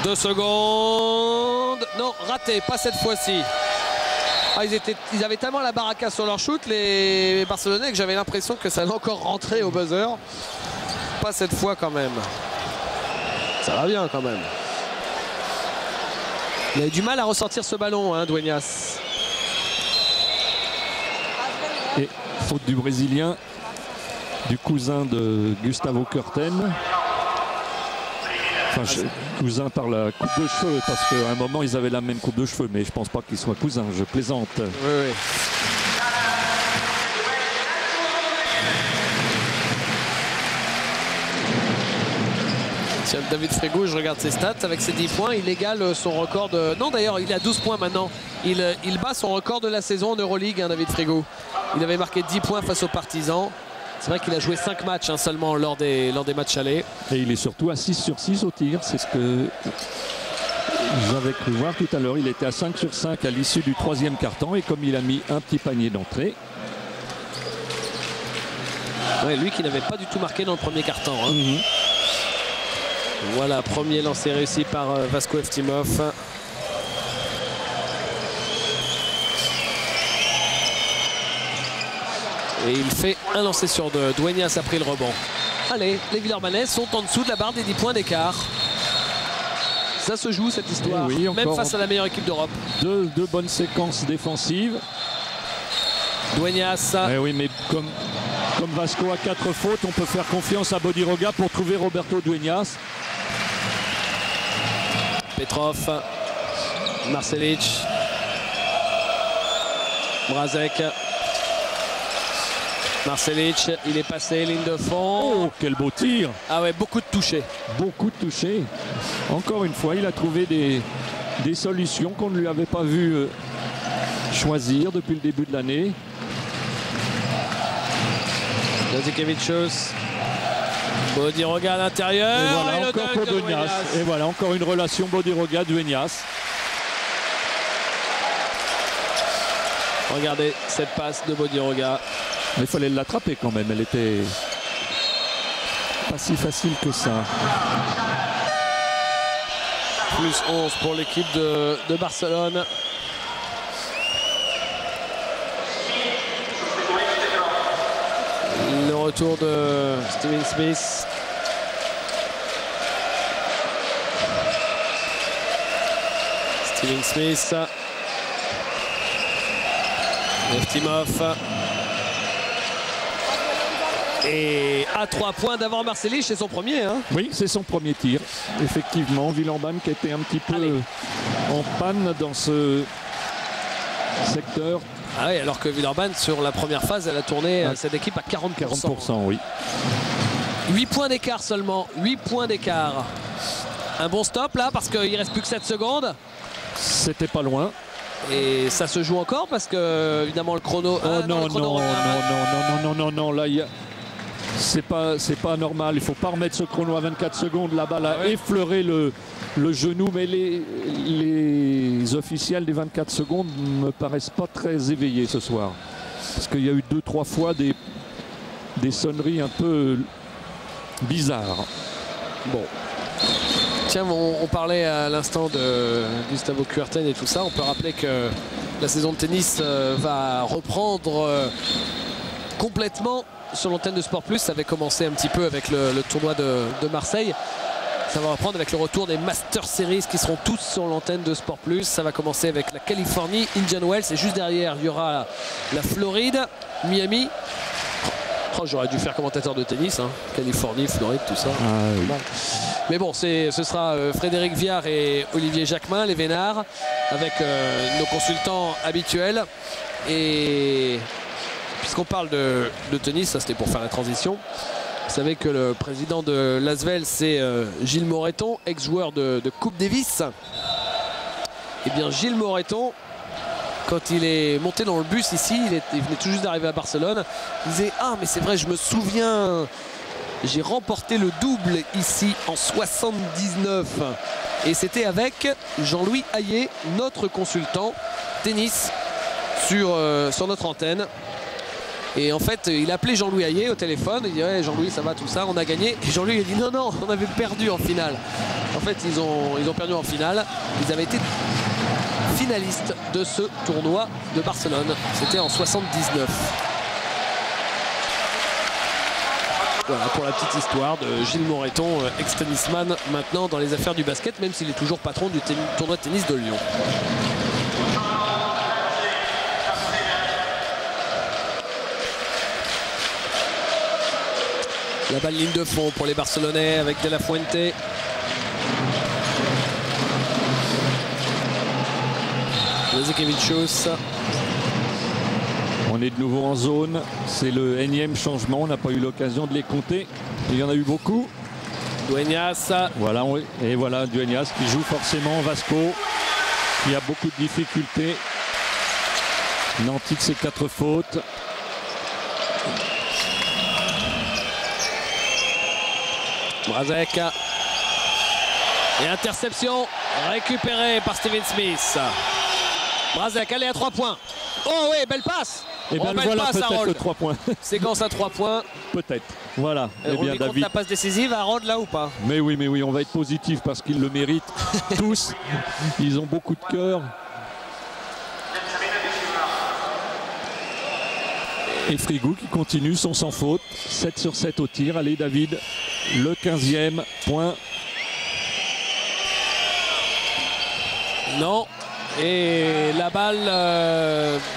2 secondes. Non, raté. Pas cette fois-ci. Ils avaient tellement la baraka sur leur shoot, les Barcelonais, que j'avais l'impression que ça allait encore rentrer au buzzer. pas cette fois quand même. Ça va bien quand même. Il a eu du mal à ressortir ce ballon, hein, Dueñas. Et faute du Brésilien, du cousin de Gustavo Kuerten. Enfin, cousin par la coupe de cheveux, parce qu'à un moment ils avaient la même coupe de cheveux, mais je pense pas qu'ils soient cousins, je plaisante. Oui, oui. Tiens, David Frigo, je regarde ses stats, avec ses 10 points, il égale son record de... Non d'ailleurs, il est à 12 points maintenant. Il bat son record de la saison en Euroleague, hein, David Frigo. Il avait marqué 10 points face aux Partisans. C'est vrai qu'il a joué 5 matchs hein, seulement lors des matchs allés. Et il est surtout à 6 sur 6 au tir. C'est ce que j'avais cru voir tout à l'heure. Il était à 5 sur 5 à l'issue du 3e quart-temps. Et comme il a mis un petit panier d'entrée. Ouais, lui qui n'avait pas du tout marqué dans le premier quart-temps. Hein. Voilà, premier lancé réussi par Vasko Eftimov. Et il fait un lancer sur deux. Dueñas a pris le rebond. Allez, les Villeurbanais sont en dessous de la barre des 10 points d'écart. Ça se joue cette histoire, oui, même face à la meilleure équipe d'Europe. Deux bonnes séquences défensives. Dueñas. Oui, mais comme Vasko a 4 fautes, on peut faire confiance à Bodiroga pour trouver Roberto Dueñas. Petrov, Marcelic, Mrazek. Marcelic, il est passé, ligne de fond. Oh, quel beau tir! Ah ouais, beaucoup de touchés. Beaucoup de touchés. Encore une fois, il a trouvé des solutions qu'on ne lui avait pas vu choisir depuis le début de l'année. Jasikevicius. Bodiroga à l'intérieur. Et voilà, encore pour Dueñas. Et voilà, encore une relation Bodiroga-Dueñas. Regardez cette passe de Bodiroga. Mais il fallait l'attraper quand même, elle était pas si facile que ça. Plus 11 pour l'équipe de Barcelone. Le retour de Steven Smith. Steven Smith. Eftimov. Et à 3 points d'avant Marcelic, c'est son premier. Hein. Oui, c'est son premier tir. Effectivement, Villeurbanne qui était un petit peu en panne dans ce secteur. Ah oui, alors que Villeurbanne, sur la première phase, elle a tourné cette équipe à 40%. 40%, oui. 8 points d'écart seulement. 8 points d'écart. Un bon stop là, parce qu'il ne reste plus que 7 secondes. C'était pas loin. Et ça se joue encore parce que, évidemment, le chrono... Oh non, là, il y a... C'est pas normal, il ne faut pas remettre ce chrono à 24 secondes. La balle a effleuré le genou, mais les officiels des 24 secondes ne me paraissent pas très éveillés ce soir. Parce qu'il y a eu 2-3 fois des sonneries un peu bizarres. Bon. Tiens, on parlait à l'instant de Gustavo Kuerten et tout ça. On peut rappeler que la saison de tennis va reprendre complètement sur l'antenne de Sport Plus. Ça avait commencé un petit peu avec le tournoi de Marseille. Ça va reprendre avec le retour des Master Series qui seront tous sur l'antenne de Sport Plus. Ça va commencer avec la Californie, Indian Wells, et juste derrière il y aura la Floride, Miami. Oh, j'aurais dû faire commentateur de tennis, hein. Californie, Floride, tout ça. Ah, oui. Mais bon, ce sera Frédéric Viard et Olivier Jacquemin, les Vénards, avec nos consultants habituels. Et puisqu'on parle de tennis, ça c'était pour faire la transition. Vous savez que le président de l'Asvel, c'est Gilles Moreton, ex-joueur de Coupe Davis. Et bien Gilles Moreton, quand il est monté dans le bus ici, il venait tout juste d'arriver à Barcelone, il disait « Ah mais c'est vrai, je me souviens, j'ai remporté le double ici en 79 ». Et c'était avec Jean-Louis Hayet, notre consultant tennis sur notre antenne. Et en fait, il appelait Jean-Louis Hayet au téléphone, il dit ouais, Jean-Louis, ça va, tout ça, on a gagné. Et Jean-Louis a dit non, non, on avait perdu en finale. En fait, ils ont perdu en finale. Ils avaient été finalistes de ce tournoi de Barcelone. C'était en 79. Voilà pour la petite histoire de Gilles Moreton, ex-tennisman maintenant dans les affaires du basket, même s'il est toujours patron du tournoi de tennis de Lyon. La balle ligne de fond pour les Barcelonais avec De La Fuente. Jasikevičius. On est de nouveau en zone. C'est le énième changement. On n'a pas eu l'occasion de les compter. Il y en a eu beaucoup. Dueñas. Voilà, et voilà Dueñas qui joue forcément. Vasco qui a beaucoup de difficultés. Nanti de ses 4 fautes. Mrazek. Et interception récupérée par Steven Smith. Mrazek, allez à 3 points. Oh oui, belle passe. Et bien voilà peut-être le 3 points. Séquence à 3 points. Peut-être. Voilà. On lui compte la passe décisive à Harold là ou pas? Mais oui, on va être positif parce qu'ils le méritent tous. Ils ont beaucoup de cœur. Et Frigo qui continue son sans faute. 7 sur 7 au tir. Allez David, le 15e point. Non. Et la balle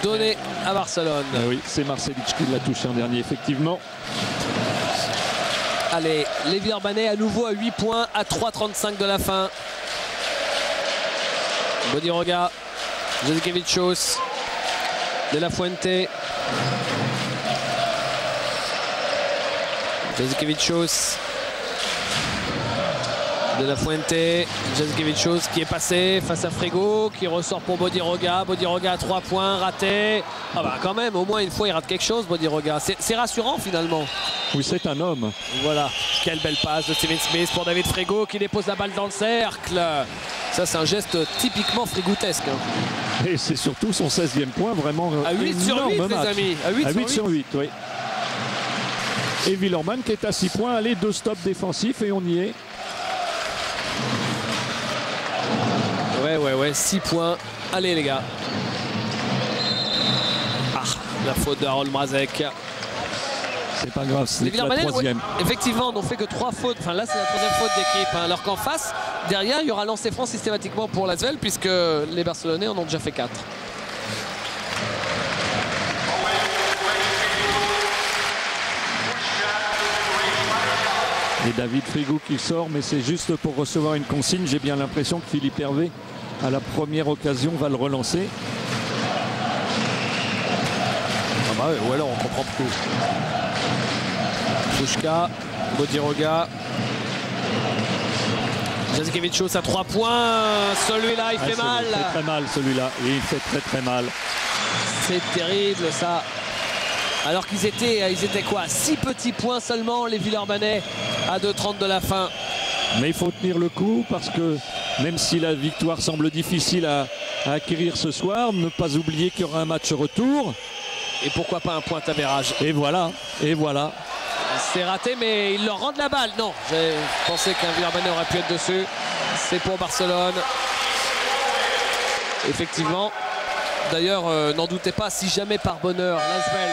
donnée à Barcelone. Ah oui, c'est Marcelic qui l'a touché en dernier, effectivement. Allez, les Villeurbanais à nouveau à 8 points à 3,35 de la fin. Bodiroga, Jasikevičius, De La Fuente. Jasikevičius. De La Fuente, Jasikevičius qui est passé face à Frigo, qui ressort pour Bodiroga. Bodiroga à 3 points, raté. Ah bah quand même, au moins une fois il rate quelque chose, Bodiroga. C'est rassurant finalement. Oui, c'est un homme. Voilà, quelle belle passe de Steven Smith pour David Frigo qui dépose la balle dans le cercle. Ça c'est un geste typiquement frigoutesque. Et c'est surtout son 16e point, vraiment à 8 sur 8 les amis. À 8 sur 8, oui. Et Villeurbanne qui est à 6 points. Allez, 2 stops défensifs et on y est. Ouais, 6 points. Allez les gars. Ah, la faute de Harold Mrazek. C'est pas grave, c'est la 3e. Ouais, effectivement, n'ont fait que 3 fautes. Enfin là, c'est la 3e faute d'équipe. Hein. Alors qu'en face, derrière, il y aura lancé franc systématiquement pour l'Asvel puisque les Barcelonais en ont déjà fait 4. Et David Frigo qui sort, mais c'est juste pour recevoir une consigne. J'ai bien l'impression que Philippe Hervé, à la première occasion, va le relancer. Ah bah ouais, ou alors on comprend plus. Puška, Bodiroga. Jasikevičius à 3 points. Celui-là, il fait mal. Il fait très mal celui-là. Il fait très mal. C'est terrible ça. Alors qu'ils étaient quoi, 6 petits points seulement les Villeurbanais à 2,30 de la fin. Mais il faut tenir le coup parce que même si la victoire semble difficile à acquérir ce soir, ne pas oublier qu'il y aura un match retour. Et pourquoi pas un point avérage. Et voilà, et voilà. C'est raté mais ils leur rendent la balle. Non, j'ai pensé qu'un Villeurbanais aurait pu être dessus. C'est pour Barcelone. Effectivement. D'ailleurs, n'en doutez pas, si jamais par bonheur l'Asvel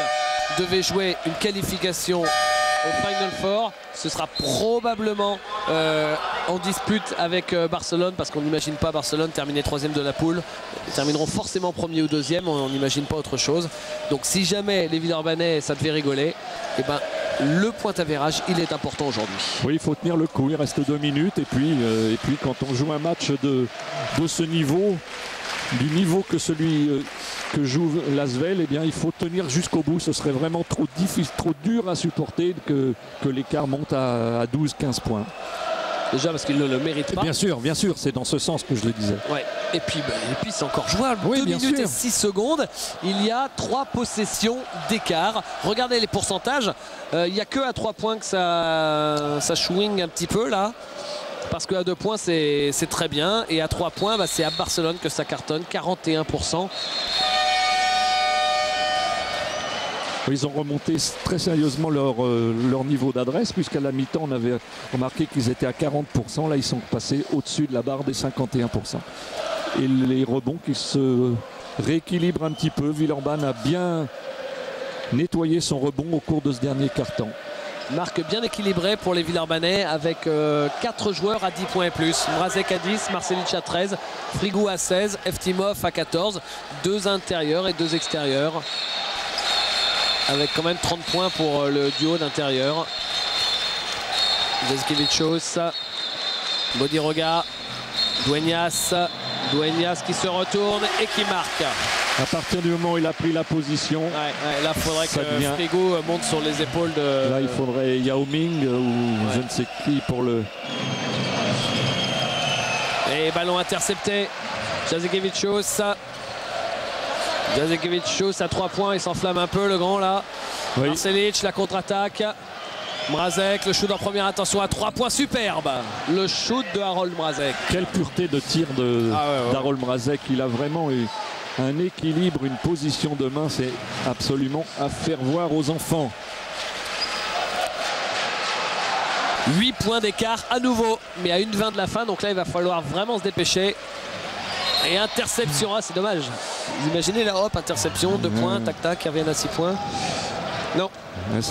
devait jouer une qualification au Final Four, ce sera probablement en dispute avec Barcelone parce qu'on n'imagine pas Barcelone terminer 3e de la poule. Ils termineront forcément 1er ou 2e, on n'imagine pas autre chose. Donc si jamais les Villeurbanais ça devait rigoler, et ben le point avérage il est important aujourd'hui. Oui, il faut tenir le coup, il reste 2 minutes et puis quand on joue un match de ce niveau, du niveau que celui que joue l'Asvel, eh bien il faut tenir jusqu'au bout. Ce serait vraiment trop difficile, trop dur à supporter que l'écart monte à 12-15 points. Déjà parce qu'il ne le mérite pas. Bien sûr, c'est dans ce sens que je le disais. Ouais. Et puis c'est encore jouable. Oui, 2 minutes et 6 secondes. Il y a 3 possessions d'écart. Regardez les pourcentages. Il n'y a que à 3 points que ça swing un petit peu là. Parce qu'à 2 points c'est très bien. Et à 3 points c'est à Barcelone que ça cartonne. 41%. Ils ont remonté très sérieusement leur niveau d'adresse, puisqu'à la mi-temps, on avait remarqué qu'ils étaient à 40%. Là, ils sont passés au-dessus de la barre des 51%. Et les rebonds qui se rééquilibrent un petit peu. Villeurbanne a bien nettoyé son rebond au cours de ce dernier quart-temps. Marque bien équilibrée pour les Villeurbanais avec 4 joueurs à 10 points et plus. Mrazek à 10, Marcelic à 13, Frigou à 16, Eftimov à 14. 2 intérieurs et 2 extérieurs. Avec quand même 30 points pour le duo d'intérieur. Jazikevichus, Bodiroga, Dueñas qui se retourne et qui marque. À partir du moment où il a pris la position, là il faudrait que Frigou monte sur les épaules de... Là il faudrait Yao Ming ou je ne sais qui pour le... Et ballon intercepté. Jazikevichus à 3 points, il s'enflamme un peu le grand là. Oui. Marcelic, la contre-attaque. Mrazek, le shoot en première intention à 3 points, superbe. Le shoot de Harold Mrazek. Quelle pureté de tir d'Harold Mrazek. Il a vraiment eu un équilibre, une position de main, c'est absolument à faire voir aux enfants. 8 points d'écart à nouveau, mais à 1:20 de la fin, donc là il va falloir vraiment se dépêcher. Et interception, c'est dommage. Vous imaginez là, hop, interception, 2 points, tac tac, ils reviennent à 6 points. Non,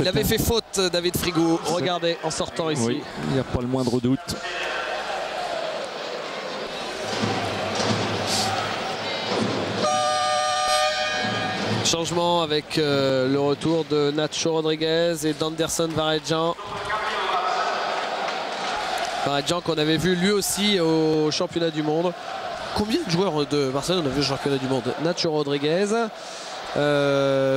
il avait fait faute, David Frigou. Regardez, en sortant ici. Oui, il n'y a pas le moindre doute. Changement avec le retour de Nacho Rodriguez et d'Anderson Varejão. Varejão qu'on avait vu lui aussi au championnat du monde. Combien de joueurs de Barcelone on a vu au championnat du monde? Nacho Rodriguez,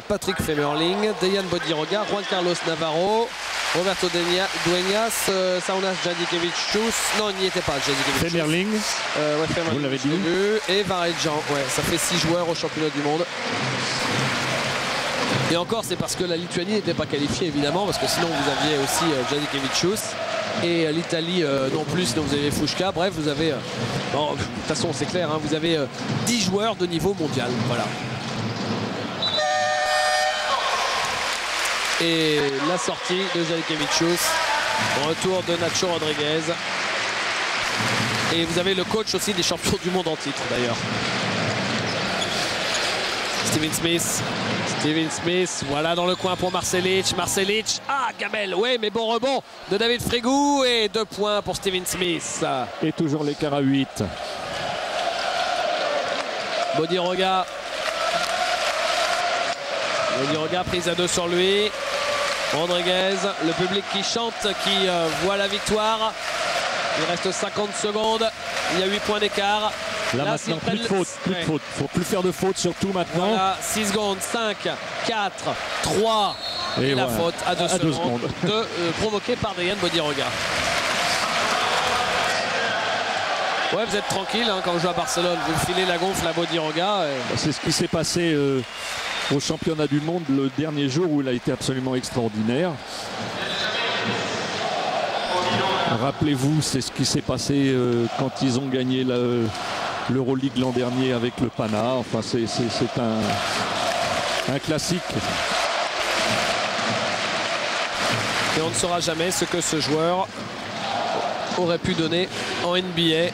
Patrick Femerling, Dejan Bodiroga, Juan Carlos Navarro, Roberto Dueñas, Saunas Jazikevichus. Non, il n'y était pas, Jazikevichus. Femerling, Femerling, vous l'avez dit. Et Varejão, ça fait 6 joueurs au championnat du monde. Et encore, c'est parce que la Lituanie n'était pas qualifiée, évidemment, parce que sinon vous aviez aussi Jazikevichus. Et l'Italie non plus, sinon vous avez Fouchka. Bref, vous avez... bon, de toute façon, c'est clair, hein, vous avez 10 joueurs de niveau mondial. Voilà. Et la sortie de Jazikevichus. Retour de Nacho Rodriguez. Et vous avez le coach aussi des champions du monde en titre, d'ailleurs. Steven Smith, voilà dans le coin pour Marcelic. Marcelic, Gamel, ouais, mais bon rebond de David Frigou et 2 points pour Steven Smith. Et toujours l'écart à 8. Bodiroga, prise à 2 sur lui. Rodriguez, le public qui chante, qui voit la victoire. Il reste 50 secondes, il y a 8 points d'écart. Là maintenant, plus de faute, plus de faute. Il ne faut plus faire de faute, surtout maintenant. Voilà, 6 secondes, 5, 4, 3. Et la faute à 2 secondes provoquée par Dejan Bodiroga. Ouais, vous êtes tranquille hein, quand vous jouez à Barcelone. Vous filez la gonfle à Bodiroga. C'est ce qui s'est passé au championnat du monde le dernier jour où il a été absolument extraordinaire. Rappelez-vous, c'est ce qui s'est passé quand ils ont gagné l'Euroleague l'an dernier avec le Pana. Enfin, c'est un classique. Et on ne saura jamais ce que ce joueur aurait pu donner en NBA.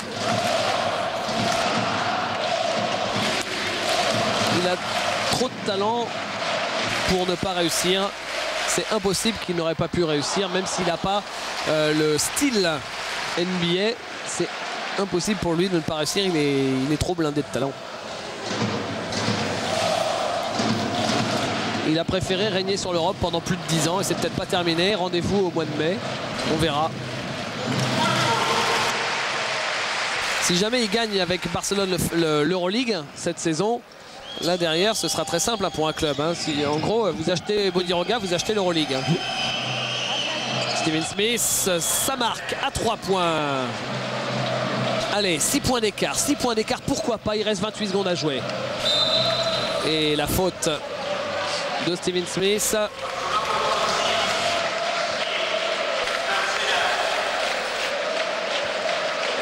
Il a trop de talent pour ne pas réussir. C'est impossible qu'il n'aurait pas pu réussir, même s'il n'a pas le style NBA. C'est impossible pour lui de ne pas réussir. Il est trop blindé de talent. Il a préféré régner sur l'Europe pendant plus de 10 ans et c'est peut-être pas terminé. Rendez-vous au mois de mai. On verra. Si jamais il gagne avec Barcelone l'Euroleague cette saison, là derrière ce sera très simple hein, pour un club. Hein. Si en gros vous achetez Bodiroga, vous achetez l'Euroleague. Hein. Steven Smith, ça marque à 3 points. Allez, 6 points d'écart. 6 points d'écart, pourquoi pas, il reste 28 secondes à jouer. Et la faute de Steven Smith.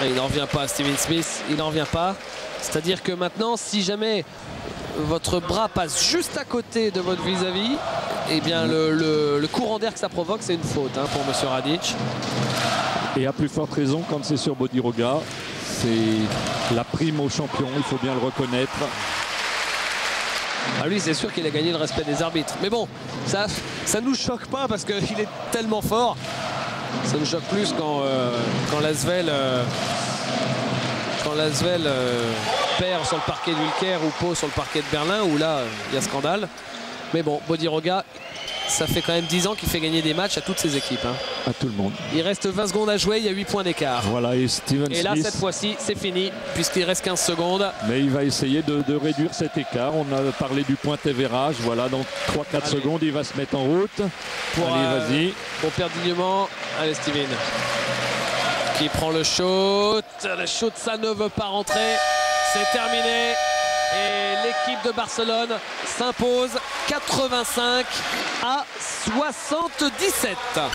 Et il n'en revient pas, Steven Smith, il n'en revient pas. C'est-à-dire que maintenant, si jamais votre bras passe juste à côté de votre vis-à-vis, eh bien le courant d'air que ça provoque, c'est une faute hein, pour M. Radic. Et à plus forte raison quand c'est sur Bodiroga. C'est la prime au champion, il faut bien le reconnaître. Ah, lui, c'est sûr qu'il a gagné le respect des arbitres. Mais bon, ça nous choque pas parce qu'il est tellement fort. Ça nous choque plus quand l'Asvel perd sur le parquet de Wilker ou Pau sur le parquet de Berlin, où là, il y a scandale. Mais bon, Bodiroga, ça fait quand même 10 ans qu'il fait gagner des matchs à toutes ses équipes. Hein. À tout le monde. Il reste 20 secondes à jouer, il y a 8 points d'écart. Voilà, et Steven Et là, Smith, cette fois-ci, c'est fini, puisqu'il reste 15 secondes. mais il va essayer de réduire cet écart. On a parlé du point Tévérage. Voilà, dans 3-4 secondes, il va se mettre en route. Allez, vas-y. Pour perdre dignement. Allez, Steven. Qui prend le shoot. Le shoot, ça ne veut pas rentrer. C'est terminé. Et l'équipe de Barcelone s'impose 85 à 77.